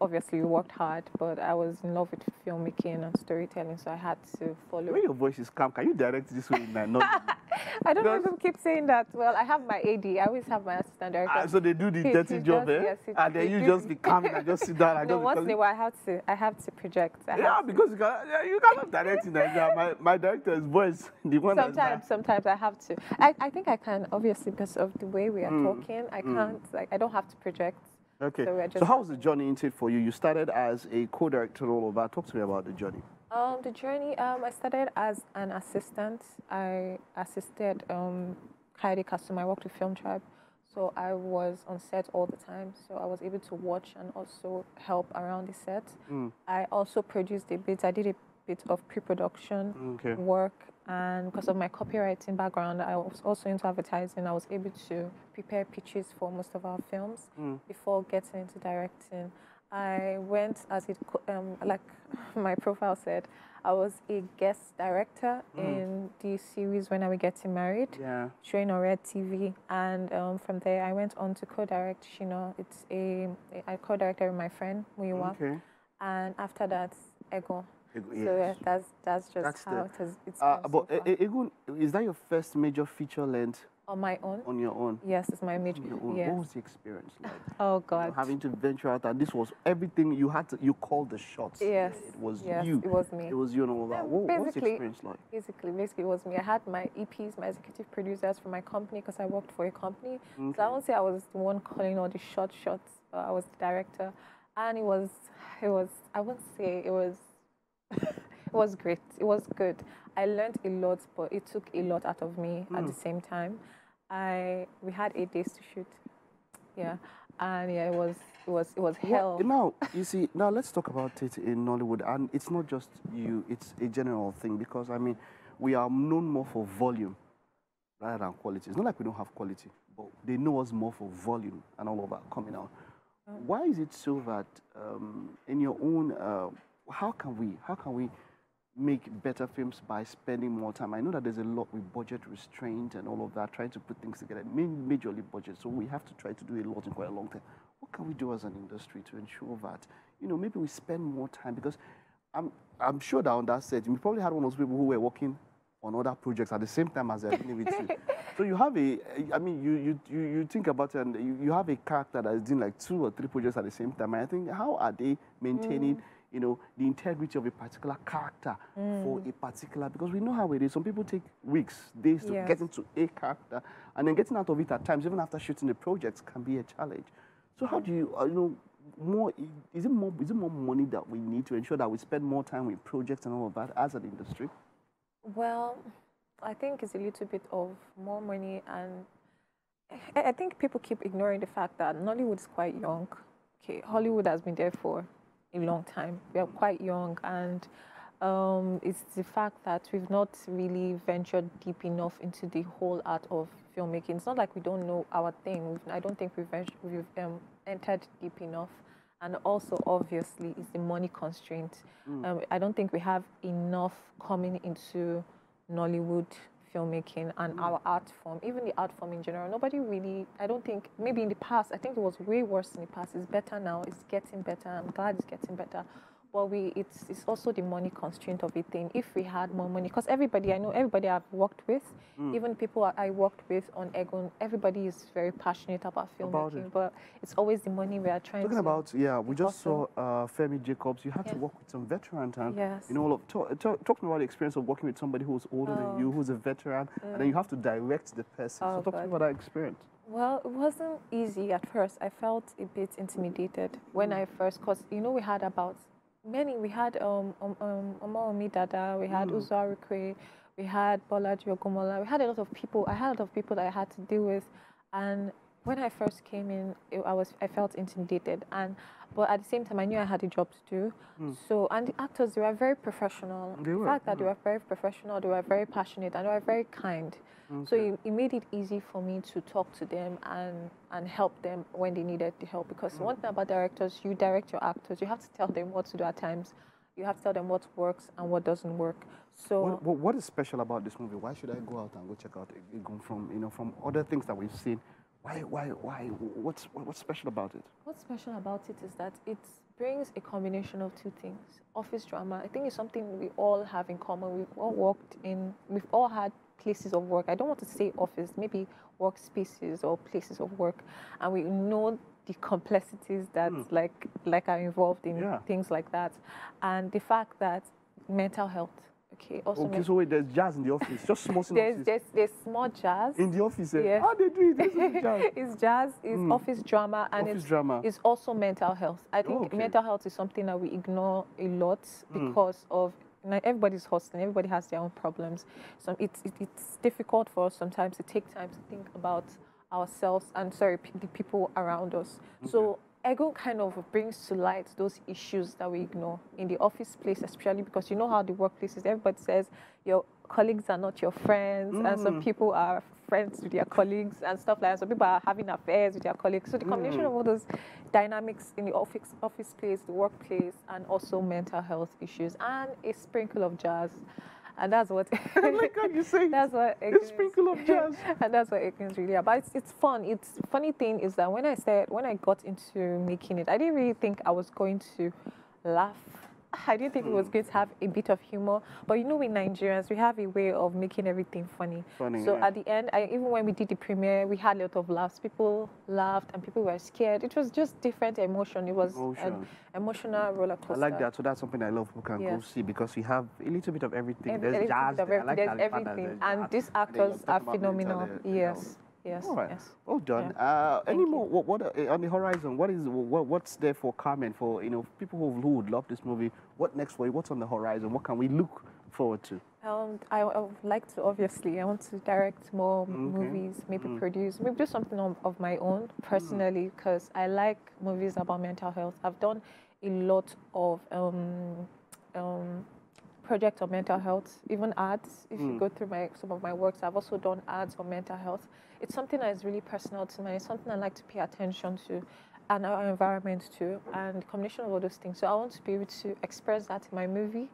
obviously we worked hard, but I was in love with filmmaking and storytelling, so I had to follow. The way your voice is calm, can you direct this way? I don't know if people keep saying that. Well, I have my AD. I always have my assistant director. So they do the dirty job, Yes, and then you just be calm and just sit down. No, once in a while I have to project. Because you cannot direct in Nigeria. My director's voice, the one Sometimes I have to. I think I can, obviously, because of the way we are talking. I can't, I don't have to project. Okay. So how was the journey into it for you? You started as a co-director all over. Talk to me about the journey. The journey, I started as an assistant. I assisted Kayode customer. I worked with Film Tribe. So I was on set all the time. So I was able to watch and also help around the set. I also produced a bit. I did a bit of pre-production work. And because of my copywriting background, I was also into advertising. I was able to prepare pitches for most of our films before getting into directing. I went as it, like my profile said, I was a guest director in the series When Are We Getting Married, showing on Red TV. And from there, I went on to co-direct Shino. I co-directed with my friend, Muyiwa. And after that, Ego. So that's just how it's but is that your first major feature length? On my own? On your own? Yes, it's my major. Yes. What was the experience like? Oh, God. Having to venture out, and this was everything you had to, you called the shots. Yes. It was you. It was me. It was you and all that. What was the experience like? Basically, it was me. I had my EPs, my executive producers from my company, because I worked for a company. So I won't say I was the one calling all the shots. I was the director. And it was, I won't say it was, it was great. It was good. I learned a lot, but it took a lot out of me at the same time. We had 8 days to shoot. Yeah. And yeah, it was hell. Now, you see, now let's talk about it in Nollywood. And it's not just you, it's a general thing, because I mean, we are known more for volume rather than quality. It's not like we don't have quality, but they know us more for volume and all of that coming out. Why is it so that in your own, how can we make better films by spending more time? I know that there's a lot with budget restraint and all of that, trying to put things together, majorly budget, so we have to try to do a lot in quite a long time. What can we do as an industry to ensure that, you know, maybe we spend more time? Because I'm sure that on that set, you probably had one of those people who were working on other projects at the same time as they're dealing with you. So you have I mean, you think about it, and you have a character that is doing like 2 or 3 projects at the same time. And I think, how are they maintaining, you know, the integrity of a particular character for a particular, because we know how it is. Some people take weeks, days to get into a character, and then getting out of it at times, even after shooting the projects, can be a challenge. So how do you, you know, is it more money that we need to ensure that we spend more time with projects and all of that as an industry? Well, I think it's a little bit of more money, and I think people keep ignoring the fact that Nollywood is quite young. Okay, Hollywood has been there for a long time. We are quite young, and it's the fact that we've not really ventured deep enough into the whole art of filmmaking. It's not like we don't know our thing. I don't think we've entered deep enough. And also, obviously, it's the money constraint. I don't think we have enough coming into Nollywood filmmaking and our art form, even the art form in general. Nobody really, I don't think, maybe in the past, I think it was way worse in the past. It's better now. It's getting better. I'm glad it's getting better. But it's also the money constraint of a thing. If we had more money, because everybody, I know everybody I've worked with, even people I worked with on Egon, everybody is very passionate about filmmaking, but it's always the money we are trying Talking to... about, we just saw Femi Jacobs. You had to work with some veterans, and you know, talk to me about the experience of working with somebody who's older than you, who's a veteran, and then you have to direct the person. So talk to me about that experience. Well, it wasn't easy at first. I felt a bit intimidated when I first, because, you know, we had about... we had Omomi Dada, we had Uzarikwe, we had Bolaji Ogumola, we had a lot of people. I had a lot of people that I had to deal with, and when I first came in, I felt intimidated, but at the same time, I knew I had a job to do. So, and the actors, they were very professional. The fact that they were very professional, they were very passionate, and they were very kind. So it made it easy for me to talk to them and help them when they needed the help. Because one thing about directors, you direct your actors, you have to tell them what to do at times. You have to tell them what works and what doesn't work. So what is special about this movie? Why should I go out and go check out Egun from other things that we've seen? Why? What's special about it? What's special about it is that it brings a combination of two things. Office drama, I think, is something we all have in common. We've all had places of work. I don't want to say office, maybe workspaces or places of work, and we know the complexities that like are involved in things like that, and the fact that mental health. Okay, so wait, there's jazz in the office, just small there's small jazz in the office. Yeah. How they do it? Jazz. It's jazz, it's office drama, and it's also mental health. I think mental health is something that we ignore a lot because of everybody's hustling, everybody has their own problems. So it's difficult for us sometimes to take time to think about ourselves and the people around us. So Egun kind of brings to light those issues that we ignore in the office place, especially because you know how the workplace is. Everybody says your colleagues are not your friends, and some people are friends with their colleagues and stuff like that. Some people are having affairs with their colleagues. So the combination of all those dynamics in the office place, the workplace, and also mental health issues, and a sprinkle of jazz. And that's what I like how you say that's what a sprinkle of jazz. And that's what Egun's really about. It's fun. It's funny thing is that when I got into making it, I didn't really think I was going to laugh. I didn't think it was going to have a bit of humor. But you know, we Nigerians, we have a way of making everything funny. So at the end, even when we did the premiere, we had a lot of laughs. People laughed and people were scared. It was just different emotion. It was an emotional roller coaster. I like that. So that's something I love people can go see, because we have a little bit of everything. There's jazz, there's everything. And these actors are phenomenal. Yes. Yes. All right. Yes. Well done. Any more? What on the horizon? What's there for Carmen? For people who would love this movie. What next for you? What's on the horizon? What can we look forward to? I would like to, obviously, I want to direct more movies, maybe produce, maybe do something of my own personally, because I like movies about mental health. I've done a lot of projects on mental health, even ads. If you go through some of my works, I've also done ads on mental health. It's something that is really personal to me. It's something I like to pay attention to, and our environment too, and the combination of all those things. So I want to be able to express that in my movie.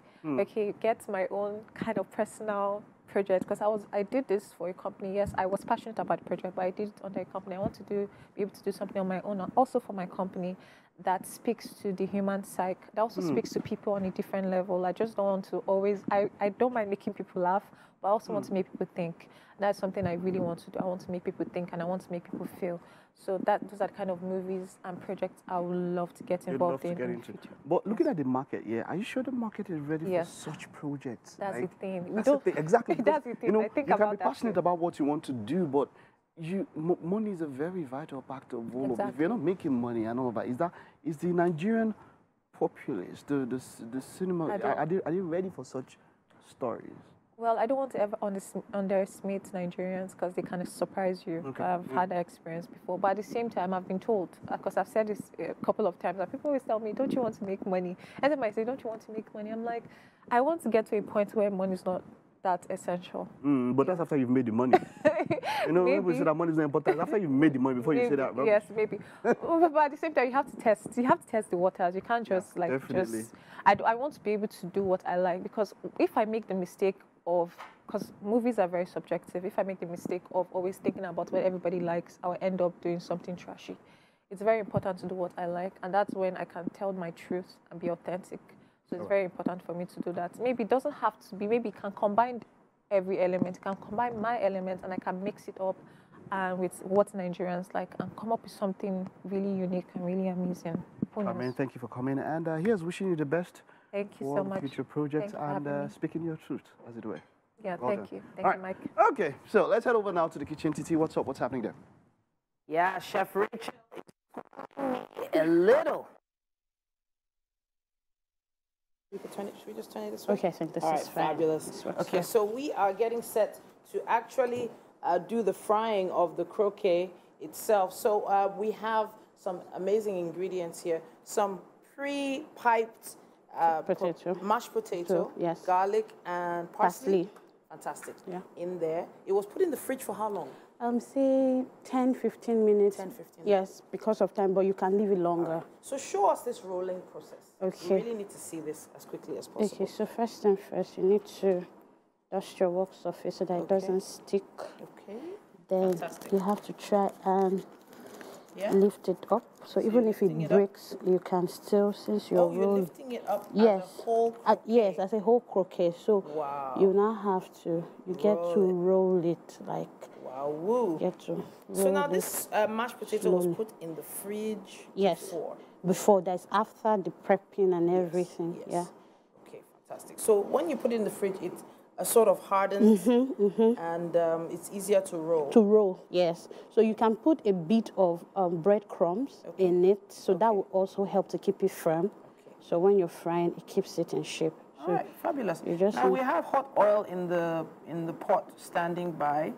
Get my own kind of personal project, because I did this for a company. Yes, I was passionate about the project, but I did it under a company. I want to be able to do something on my own, and also for my company that speaks to the human psyche, that also speaks to people on a different level. I just don't want to always, I don't mind making people laugh, but I also want to make people think. That's something I really want to do. I want to make people think, and I want to make people feel. So those are the kind of movies and projects I would love to get involved in the future. But looking at the market, are you sure the market is ready for such projects? That's the thing. That's the thing. Exactly. That's the thing. I think you can be passionate about what you want to do, but money is a very vital factor of all of it. If you're not making money and all of that, is the Nigerian populace, the cinema, are they ready for such stories? Well, I don't want to ever underestimate Nigerians, because they kind of surprise you. I've had that experience before. But at the same time, I've been told, because I've said this a couple of times, that people always tell me, don't you want to make money? And then I say, don't you want to make money? I'm like, I want to get to a point where money is not that essential. But that's after you've made the money. People say that money is not important. After you've made the money, before you say that. Yes, maybe. But at the same time, you have to test. You have to test the waters. You can't just definitely. I want to be able to do what I like, because if I make the mistake because movies are very subjective. If I make the mistake of always thinking about what everybody likes, I'll end up doing something trashy. It's very important to do what I like, and that's when I can tell my truth and be authentic. So it's very important for me to do that. Maybe it doesn't have to be, maybe it can combine every element. It can combine my element, and I can mix it up with what Nigerians like, and come up with something really unique and really amazing. Thank you for coming, and here's wishing you the best. Thank you so much. Future projects and speaking your truth, as it were. Yeah, thank you. Thank you, Mike. Okay, so let's head over now to the kitchen. Titi, what's up? What's happening there? Yeah, Chef Rachel a little. Should we just turn it this way? Okay, I think this is fabulous. Okay, so we are getting set to actually do the frying of the croquet itself. So we have some amazing ingredients here. Some pre-piped mashed potato, yes. garlic, and parsley. Fantastic. Yeah. In there. It was put in the fridge for how long? Say 10, 15 minutes. 10, 15 minutes. Yes, because of time, but you can leave it longer. Right. So show us this rolling process. Okay. We really need to see this as quickly as possible. Okay, so first and first, you need to dust your work surface so that it doesn't stick. Okay. Then you have to try and lift it up. So even if it breaks, you can still, since you're you're lifting it up yes. as a whole croquet. Yes, as a whole croquet. So you now have to, you get to roll it like, get to roll so now this mashed potato was put in the fridge before. That's after the prepping and everything. Yes. Yeah. Okay, fantastic. So when you put it in the fridge, it's a sort of hardens and it's easier to roll. To roll, yes. So you can put a bit of breadcrumbs in it, so that will also help to keep it firm. Okay. So when you're frying, it keeps it in shape. So all right, fabulous. Now we have hot oil in the pot standing by,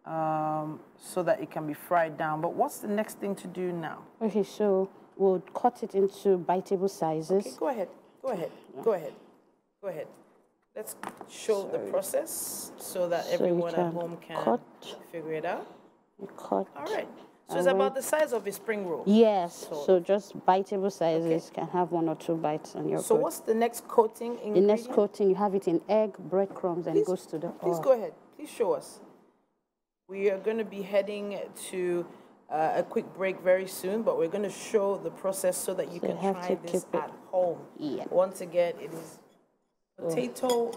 so that it can be fried down. But what's the next thing to do now? Okay, so we'll cut it into biteable sizes. Okay, go ahead. Go ahead. Yeah. Go ahead. Go ahead. Let's show the process so that everyone at home can figure it out. Cut. All right. So it's about the size of a spring roll. Yes. So just biteable sizes can have 1 or 2 bites on your So what's the next coating ingredient? The next coating, you have it in egg, breadcrumbs, and it goes to the oil. Please go ahead. Please show us. We are going to be heading to a quick break very soon, but we're going to show the process so that you can try this at home. Yeah. Once again, it is potato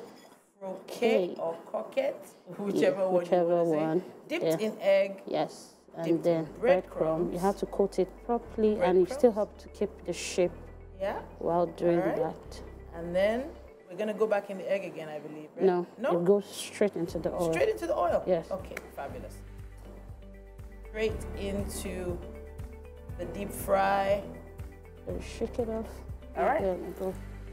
croquet or croquette, whichever one you want to say. Dipped in egg. Yes. And then breadcrumbs. You have to coat it properly, and you still have to keep the shape while doing that. And then we're going to go back in the egg again, I believe, right? No, it goes straight into the oil. Straight into the oil? Yes. Okay, fabulous. Straight into the deep fry. So shake it off. All right.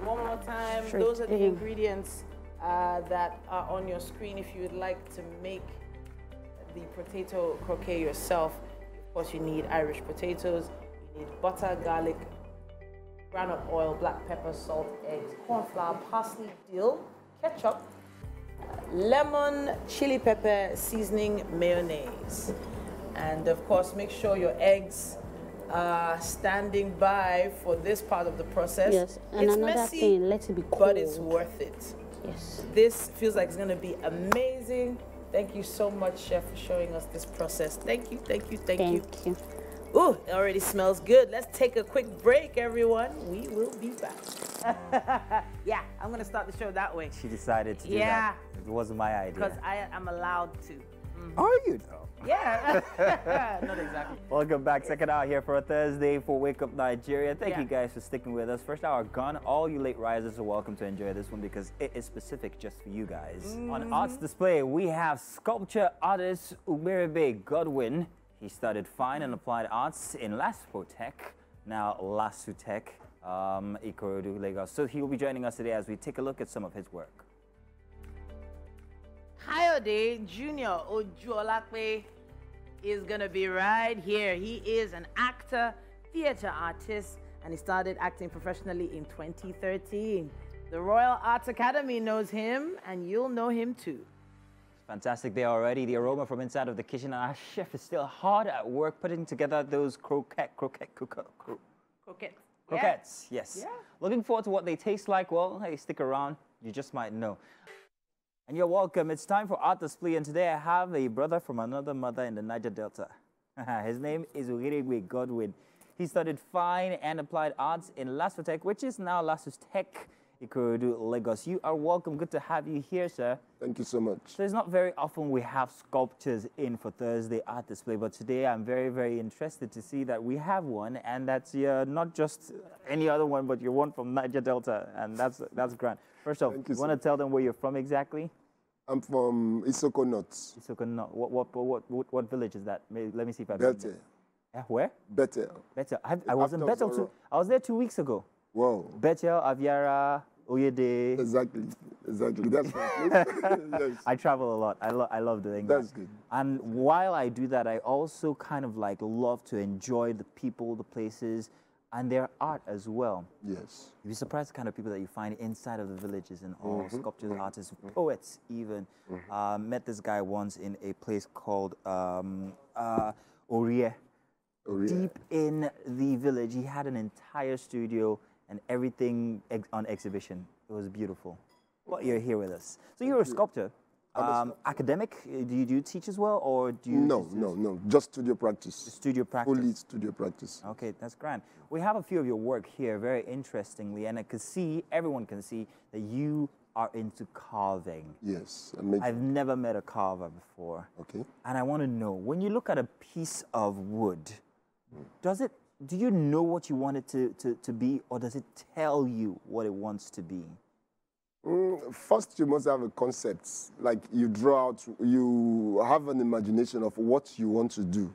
One more time. Those are the ingredients that are on your screen if you would like to make the potato croquet yourself. Of course, you need Irish potatoes, you need butter, garlic, groundnut oil, black pepper, salt, eggs, corn flour, parsley, dill, ketchup, lemon, chili pepper, seasoning, mayonnaise. And of course, make sure your eggs are standing by for this part of the process. Yes, and it's another messy, thing, let it be cold. but it's worth it. Yes. This feels like it's going to be amazing. Thank you so much, Chef, for showing us this process. Thank you, thank you, thank you. Thank you. Ooh, it already smells good. Let's take a quick break, everyone. We will be back. Yeah, I'm going to start the show that way. She decided to do that. It wasn't my idea. Because I am allowed to. Are you, though? Yeah. Not exactly. Welcome back. Second hour here for a Thursday for Wake Up Nigeria. Thank you guys for sticking with us. First hour gone. All you late risers are welcome to enjoy this one because it is specific just for you guys. On Arts Display, we have sculpture artist Oluolape Godwin. He studied fine and applied arts in Lasutech, now Lasutech, Ikorodu, Lagos. So he will be joining us today as we take a look at some of his work. Kayode Jr. Oluolape is going to be right here. He is an actor, theater artist, and he started acting professionally in 2013. The Royal Arts Academy knows him, and you'll know him too. Fantastic day already. The aroma from inside of the kitchen, and our chef is still hard at work putting together those croquettes. Yes. Yeah. Looking forward to what they taste like. Well, hey, stick around. You just might know. And you're welcome. It's time for Art Display, and today I have a brother from another mother in the Niger Delta. His name is Oluolape Godwin. He studied fine and applied arts in Lasutech, which is now Lasutech, Ikorodu, Lagos. You are welcome. Good to have you here, sir. Thank you so much. So it's not very often we have sculptures in for Thursday Art Display, but today I'm very, very interested to see that we have one, and that's not just any other one, but you're one from Niger Delta, and that's grand. First off, you want to tell them where you're from exactly? I'm from Isoko North. Isoko North. What village is that? Let me see if I Bethel. Yeah, where? Bethel. Bethel. I was in Bethel too. I was there 2 weeks ago. Wow. Bethel, Aviara, Oyede. Exactly. That's right. Yes. I travel a lot. I love doing that. That's good. And while I do that, I also kind of like love to enjoy the people, the places, and their art as well. Yes. You'd be surprised the kind of people that you find inside of the villages and all, sculptors, artists, poets even. Met this guy once in a place called Orie. Deep in the village. He had an entire studio and everything on exhibition. It was beautiful. Well, you're here with us. So you're a sculptor. Academic? Do you teach as well, or do you? No. Just studio practice. Studio practice. Fully studio practice. Okay, that's grand. We have a few of your work here, very interestingly, and I can see, everyone can see that you are into carving. Yes. I've never met a carver before. Okay. And I want to know, when you look at a piece of wood, do you know what you want it to be, or does it tell you what it wants to be? First, you must have a concept. Like you draw out, you have an imagination of what you want to do.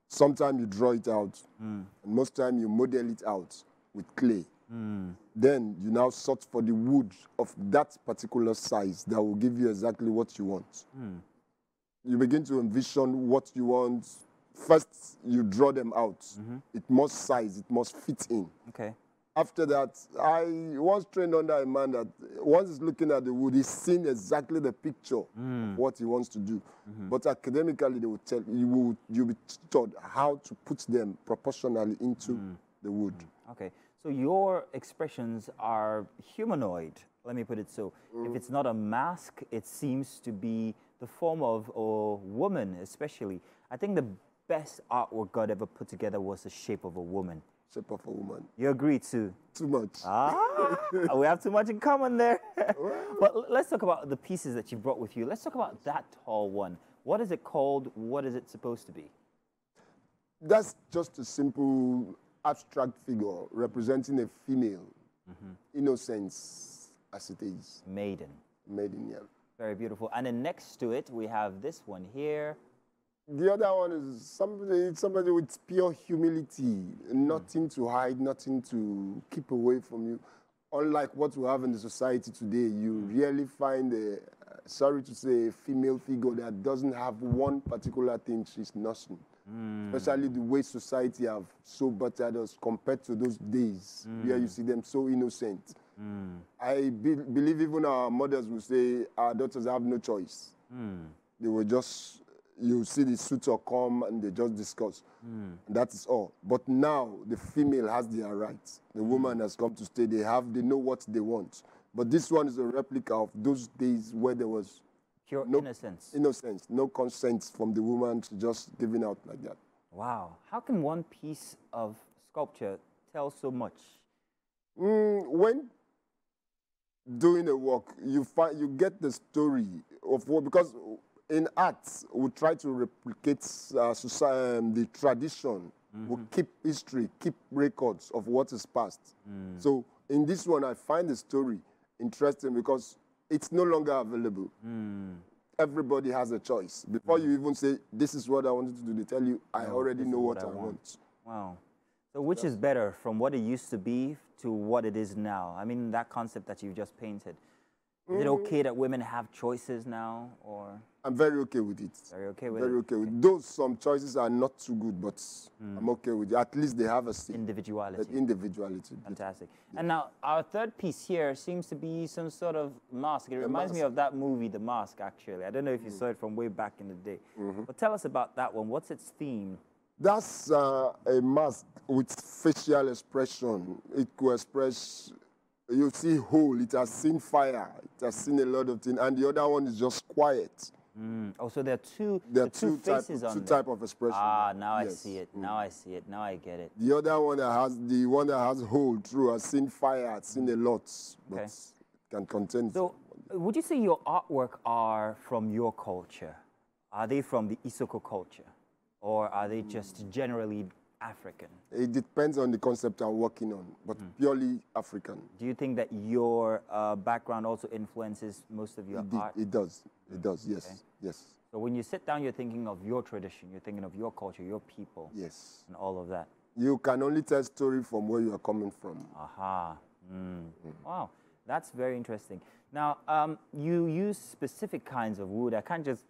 Sometimes you draw it out, and most time you model it out with clay. Then you now sort for the wood of that particular size that will give you exactly what you want. You begin to envision what you want. First, you draw them out. It must size, it must fit in. Okay. After that, I was trained under a man that once he's looking at the wood, he's seen exactly the picture of what he wants to do. But academically, they will tell you, you'll be taught how to put them proportionally into the wood. Okay, so your expressions are humanoid, let me put it so. If it's not a mask, it seems to be the form of a woman, especially. I think the best artwork God ever put together was the shape of a woman. Shape of a woman. You agree too? Too much. We have too much in common there. But let's talk about the pieces that you brought with you. Let's talk about that tall one. What is it called? What is it supposed to be? That's just a simple abstract figure representing a female, innocence as it is. Maiden. Maiden, yeah. Very beautiful. And then next to it, we have this one here. The other one is somebody with pure humility, nothing to hide, nothing to keep away from you. Unlike what we have in the society today, you rarely find a, sorry to say, a female figure that doesn't have one particular thing she's nursing. Especially the way society have so battered us compared to those days where you see them so innocent. I believe even our mothers will say our daughters have no choice. They were just... You see the suitor come and they just discuss. That is all. But now the female has their rights. The woman has come to stay. They know what they want. But this one is a replica of those days where there was pure innocence. Innocence, no consent from the woman to just giving out like that. Wow. How can one piece of sculpture tell so much? When doing a work, you get the story of what, because in art, we try to replicate the tradition. We keep history, keep records of what is past. So in this one, I find the story interesting because it's no longer available. Everybody has a choice. Before you even say, this is what I wanted to do, they tell you, I already know what I want. Wow. So which is better, from what it used to be to what it is now? I mean, that concept that you've just painted. Is it okay that women have choices now, or? I'm very okay with it. Very okay with it? Very okay with it. Though some choices are not too good, but I'm okay with it. At least they have a say. Individuality. Individuality. Fantastic. Yeah. And now, our third piece here seems to be some sort of mask. It reminds me of that movie, The Mask, actually. I don't know if you saw it from way back in the day. But tell us about that one. What's its theme? That's a mask with facial expression. It could express... You see whole, it has seen fire, it has seen a lot of things, and the other one is just quiet. Oh, so there are two faces on two type of expression. Ah, now I see it. Now I see it. Now I get it. The other one that has whole, true, has seen fire, has seen a lot, but can contain. So, would you say your artwork are from your culture? Are they from the Isoko culture, or are they just generally African? It depends on the concept I'm working on, but purely African. Do you think that your background also influences most of your art? It does. It does, yes. Okay. Yes. So when you sit down, you're thinking of your tradition, you're thinking of your culture, your people. Yes. And all of that. You can only tell story from where you are coming from. Aha. Wow. That's very interesting. Now, you use specific kinds of wood. I can't just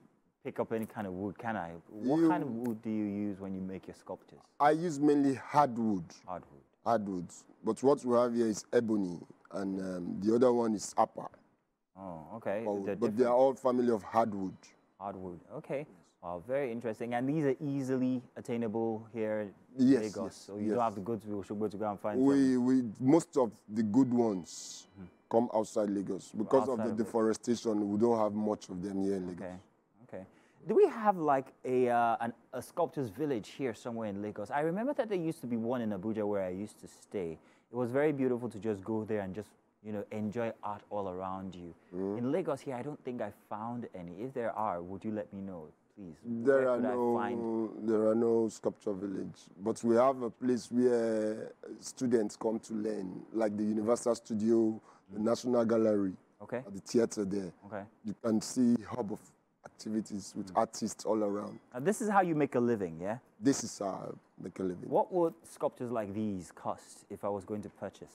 pick up any kind of wood, can I? What kind of wood do you use when you make your sculptures? I use mainly hardwood. Hardwood. Hardwoods. But what we have here is ebony, and the other one is appa. Oh, okay. But they are all family of hardwood. Hardwood, okay. Wow, very interesting. And these are easily attainable here in Lagos? Yes, so you don't have to go to Osogbo to go and find some? Most of the good ones come outside Lagos. Because of the deforestation, we don't have much of them here in Lagos. Okay, okay. Do we have like a sculptor's village here somewhere in Lagos? I remember that there used to be one in Abuja where I used to stay. It was very beautiful to just go there and just, you know, enjoy art all around you. In Lagos here, I don't think I found any. If there are, would you let me know, please? There are no sculpture village, but we have a place where students come to learn, like the Universal Studio, the National Gallery, at the theater there. Okay. You can see hub of activities with artists all around. And this is how you make a living, yeah? This is how I make a living. What would sculptures like these cost if I was going to purchase?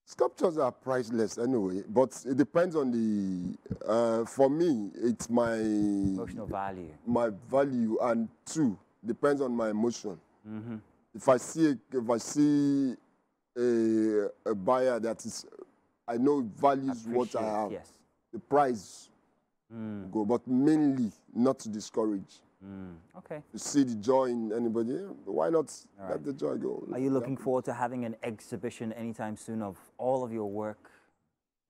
Sculptures are priceless anyway, but it depends on the, for me, it's my... Emotional value. My value, and two, depends on my emotion. If I see a buyer that is, I know values what I have, the price will go, but mainly not to discourage. Okay. To see the joy in anybody, why not let the joy go? Are you looking forward to having an exhibition anytime soon of all of your work?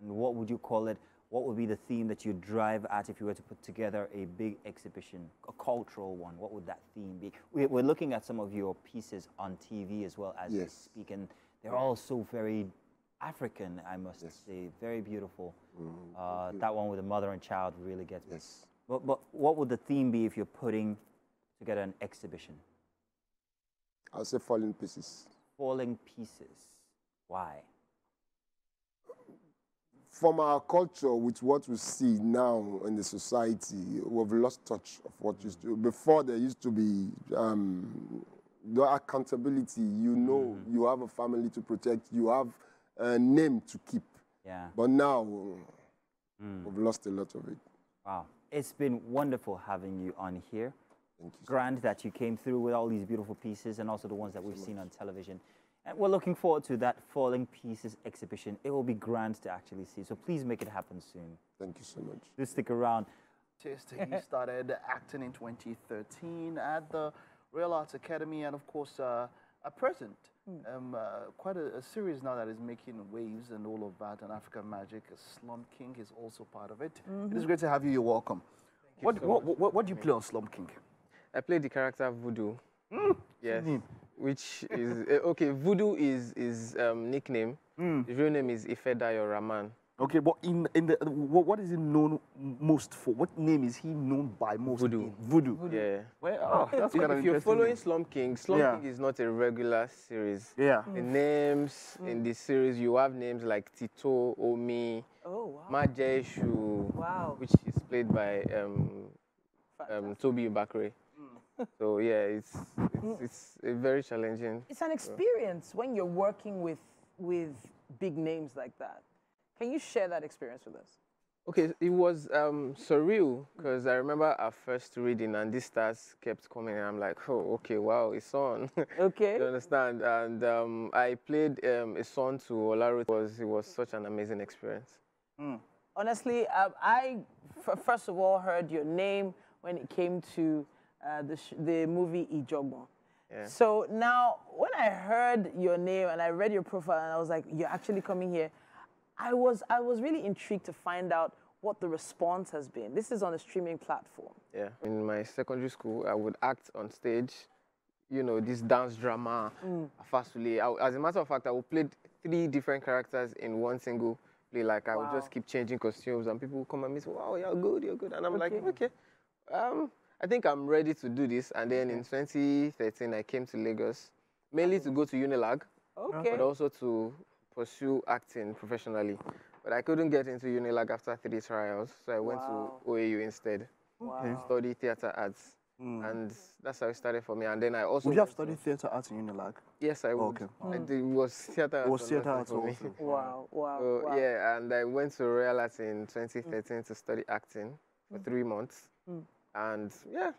And what would you call it? What would be the theme that you drive at if you were to put together a big exhibition, a cultural one? What would that theme be? We're looking at some of your pieces on TV as well as we speak, and they're all so very African, I must say, very beautiful. That one with the mother and child really gets me. But what would the theme be if you're putting together an exhibition? I'll say falling pieces. Falling pieces. Why? From our culture, with what we see now in the society, we've lost touch of what used to. Before, there used to be the accountability. You know, you have a family to protect. You have a name to keep. Yeah. But now, we've lost a lot of it. Wow. It's been wonderful having you on here. Thank you. Grand that you came through with all these beautiful pieces and also the ones that we've seen on television. And we're looking forward to that Falling Pieces exhibition. It will be grand to actually see. So please make it happen soon. Thank you so much. Do stick around. He started acting in 2013 at the Royal Arts Academy, and of course, at present, quite a series now that is making waves and all of that, and African Magic. Slum King is also part of it. It is great to have you. You're welcome. What do you play on Slum King? I play the character Voodoo. Yes. Which is okay. Voodoo is nickname. The real name is Ifedayo Rahman. Okay, but what is he known most for? What name is he known by most? Voodoo. Voodoo. Yeah. Well, that's kind of if you're following Slum King, King is not a regular series. Yeah. The names in this series, you have names like Tito, Omi, Majeshu, which is played by Toby Bakre. So yeah, it's a very challenging. It's an experience when you're working with big names like that. Can you share that experience with us? Okay, it was surreal because I remember our first reading and these stars kept coming and I'm like, oh, okay, wow, it's on. Okay. You understand? And I played a song to Oluolape. It was such an amazing experience. Honestly, I first of all heard your name when it came to the movie Ijogbon. Yeah. So now, when I heard your name and I read your profile and I was like, you're actually coming here, I was really intrigued to find out what the response has been. This is on a streaming platform. Yeah. In my secondary school, I would act on stage, you know, this dance drama, Afasule. As a matter of fact, I would play 3 different characters in one single play. Like, I would just keep changing costumes and people would come and me say, wow, you're good, you're good. And I'm like, okay. I think I'm ready to do this. And then in 2013, I came to Lagos, mainly to go to Unilag, but also to pursue acting professionally. But I couldn't get into Unilag after 3 trials, so I went to OAU instead to study theater arts. And that's how it started for me. And then I also... Would you have studied theatre arts in Unilag? Yes, I would. Okay. It was theatre arts. It was theatre arts for me. also. Wow, wow, So, wow. yeah, and I went to Royal Arts in 2013 to study acting for 3 months. And yeah,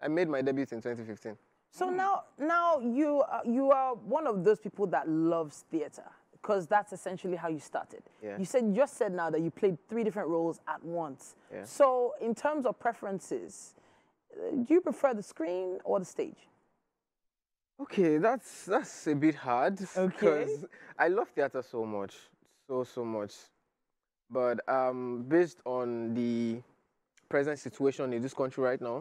I made my debut in 2015. So now you are one of those people that loves theatre, because that's essentially how you started. Yeah. You just said now that you played 3 different roles at once. Yeah. So in terms of preferences, do you prefer the screen or the stage? Okay, that's a bit hard. Okay. Because I love theatre so much, so much. But based on the present situation in this country right now,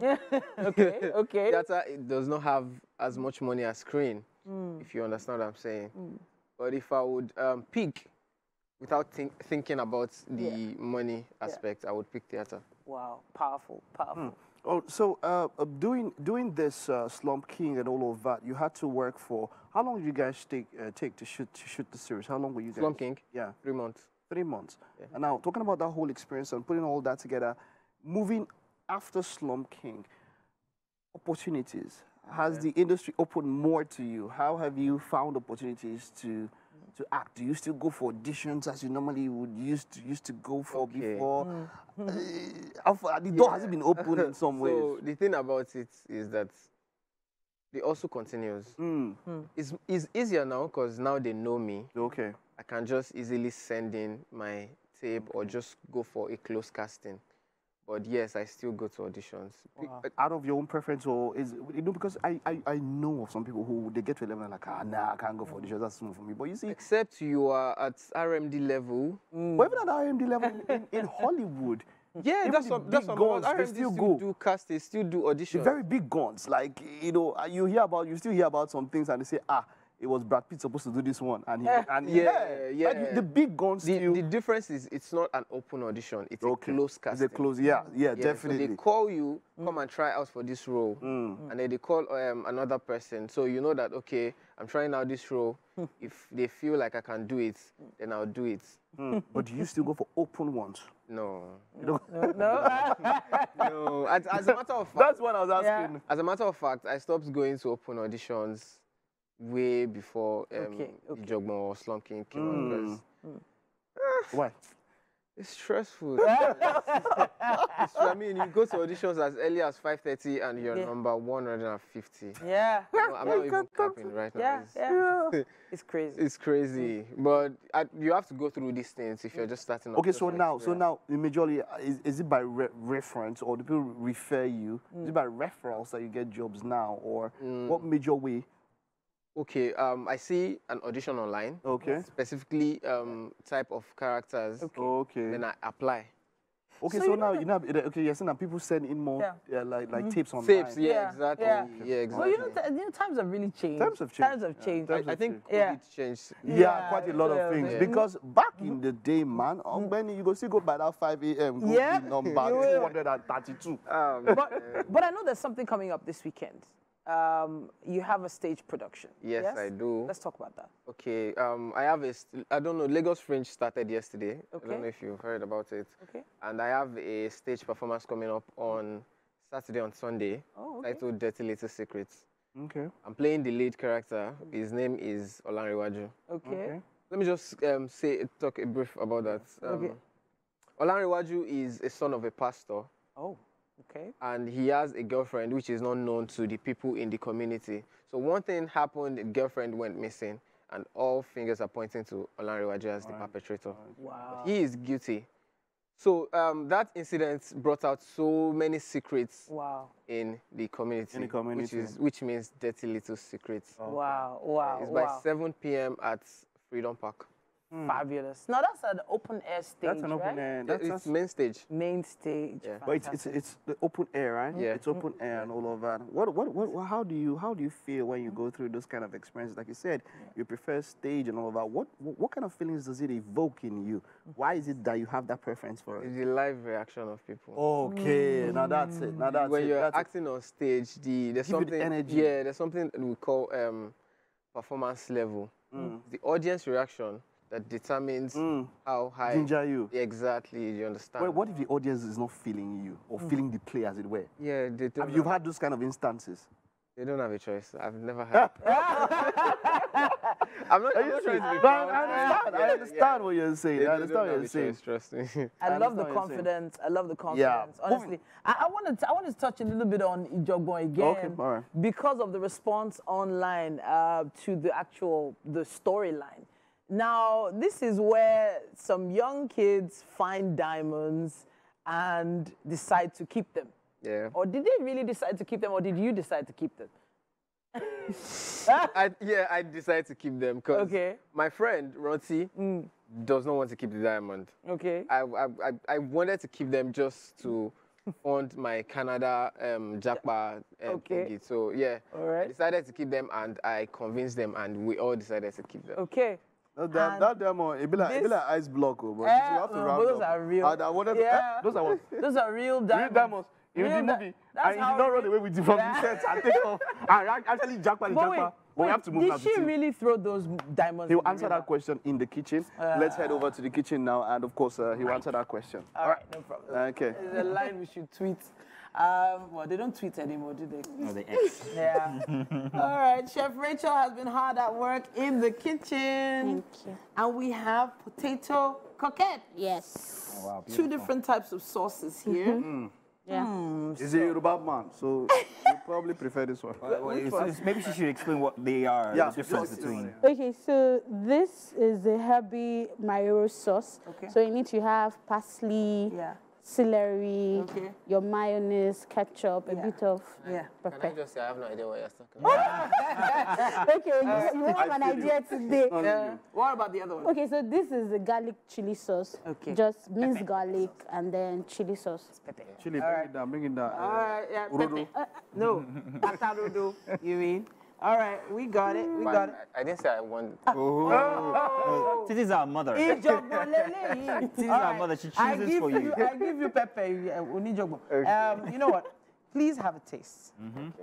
okay. theatre does not have as much money as screen, if you understand what I'm saying. But if I would pick, without thinking about the money aspect, I would pick theatre. Wow, powerful, powerful. Oh, so doing this Slump King and all of that, you had to work for. How long did you guys take to shoot the series? How long were you guys? Slump King? Yeah, 3 months. 3 months. Yeah. And now talking about that whole experience and putting all that together, moving after Slump King, opportunities. Has the industry opened more to you? How have you found opportunities to act? Do you still go for auditions as you normally would used to go for before? The door hasn't been opened in some ways. So the thing about it is that it also continues. It's easier now because now they know me. Okay. I can just easily send in my tape or just go for a close casting. But yes, I still go to auditions. Wow. Out of your own preference, or is because I know of some people who they get to a level and like, nah, I can't go for auditions. That's small for me. But you see, except you are at RMD level. But even at RMD level in Hollywood. Yeah, even that's what RMD they still go. Do cast, they still do auditions. The very big guns, like you still hear about some things and they say, it was Brad Pitt supposed to do this one, and like the big guns. The difference is it's not an open audition; it's a close casting. It's a close, definitely. So they call you, come and try out for this role, and then they call another person. So you know that I'm trying out this role. If they feel like I can do it, then I'll do it. But do you still go for open ones? No. No. No. As a matter of fact, that's what I was asking. Yeah. As a matter of fact, I stopped going to open auditions way before the Jogmo or Slump King came out. Why? It's stressful. I mean, you go to auditions as early as 5:30 and you're number 150. Yeah. I'm not even capping right now. It's crazy. It's crazy. But you have to go through these things if you're just starting. Okay, so now, the majority, is it by reference, or do people refer you? Is it by referrals that you get jobs now, or what major way? Okay, I see an audition online. Okay. Specifically, type of characters. Okay. Then I apply. Okay, so now now people send in more like tapes online. Tapes, exactly. Yeah, exactly. Well, times have really changed. Times have changed. I think COVID changed. Yeah, quite a lot of things. Because back in the day, man, when you go still go by that 5 a.m. Number 232. But I know there's something coming up this weekend. You have a stage production. Yes, I do. Let's talk about that. Okay, I have I don't know, Lagos Fringe started yesterday. Okay. I don't know if you've heard about it. Okay. And I have a stage performance coming up on Saturday and Sunday, titled Dirty Little Secrets. Okay. I'm playing the lead character. His name is Oluolape. Okay. Let me just talk a brief about that. Oluolape is a son of a pastor. Oh. Okay. And he has a girlfriend which is not known to the people in the community. So one thing happened, the girlfriend went missing, and all fingers are pointing to Oluolape as the perpetrator. Wow. But he is guilty. So that incident brought out so many secrets in the community. Which means dirty little secrets. Wow. It's by 7 p.m. at Freedom Park. Fabulous. Now that's an open air stage. That's an open air. It's main stage. Main stage. Yeah. But it's the open air, right? Yeah. It's open air and all of that. How do you feel when you go through those kind of experiences? Like you said, you prefer stage and all of that. What kind of feelings does it evoke in you? Why is it that you have that preference for it? It's the live reaction of people. Okay, now that's it. When you're acting on stage, there's something energy. Yeah, there's something we call performance level. The audience reaction that determines how high. Ginger you. Exactly, you understand? Well, what if the audience is not feeling you or feeling the play, as it were? Yeah, they don't. You've had those kind of instances. They don't have a choice. I've never had. I'm not trying to be proud. I understand what you're saying. I understand what you're saying. Trust me. I love the confidence. I love the confidence. Yeah. Honestly, I wanted to touch a little bit on Ijogbon again. Okay, all right. Because of the response online to the storyline. Now, this is where some young kids find diamonds and decide to keep them. Yeah. Or did they really decide to keep them, or did you decide to keep them? I decided to keep them because my friend, Ronti, does not want to keep the diamond. Okay. I wanted to keep them just to fund my Canada Jackpot thingy. So, yeah, I decided to keep them, and I convinced them, and we all decided to keep them. Okay. That diamond, it be like ice block, but you have to round those are real. Those are what? Those are real diamonds. Real diamonds. In the movie, and you did not run away with it from the set and take off. And actually, Jackpot. But we have to move now. Did she really throw those diamonds? He will answer that question in the kitchen. Let's head over to the kitchen now, and of course, he will answer that question. All right, no problem. Okay. There's a line we should tweet. Well, they don't tweet anymore, do they? No, they X. Yeah. All right, Chef Rachel has been hard at work in the kitchen. Thank you. And we have potato coquette. Yes. Oh, wow, two different types of sauces here. Yeah. Is he a Yoruba man? So you probably prefer this one. Maybe she should explain what they are, the difference between. Okay, so this is the herby Mayo sauce. Okay. So you need to have parsley, celery, your mayonnaise, ketchup, a bit of pepper. Can I just say I have no idea what you're talking about? Okay, you have an idea today. What about the other one? Okay, so this is the garlic chili sauce. Okay. Just minced garlic and then chili sauce. Chili, bring it down. All right, yeah, pepe. No, atarodo, you mean? All right, we got it. We got it. I didn't say I want. This is our mother. This is our mother. She chooses for you. I give you pepper. You know what? Please have a taste.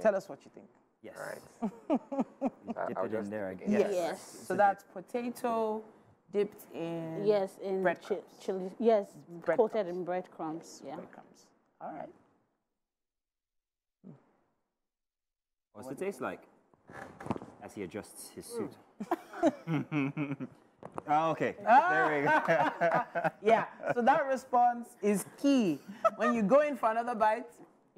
Tell us what you think. Yes. Right. Dip it in there again. Yes. So that's potato dipped in. Yes, in breadcrumbs. Chili. Yes, coated in breadcrumbs. Yeah. Breadcrumbs. All right. What's it taste like? As he adjusts his suit. Oh, okay. There we go. Yeah. So that response is key. When you go in for another bite,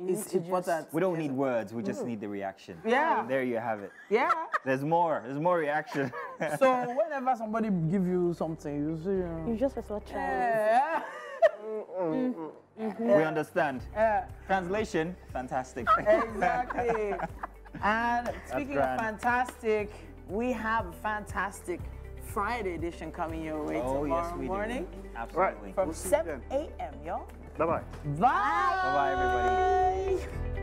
it's important. We don't need words. We just need the reaction. Yeah. There you have it. Yeah. There's more. There's more reaction. So whenever somebody give you something, you say, You just have to try. We understand. Translation, fantastic. Exactly. And speaking of fantastic, we have a fantastic Friday edition coming your way tomorrow morning. Absolutely. From 7 a.m., y'all. Bye-bye. Bye. Bye-bye, everybody.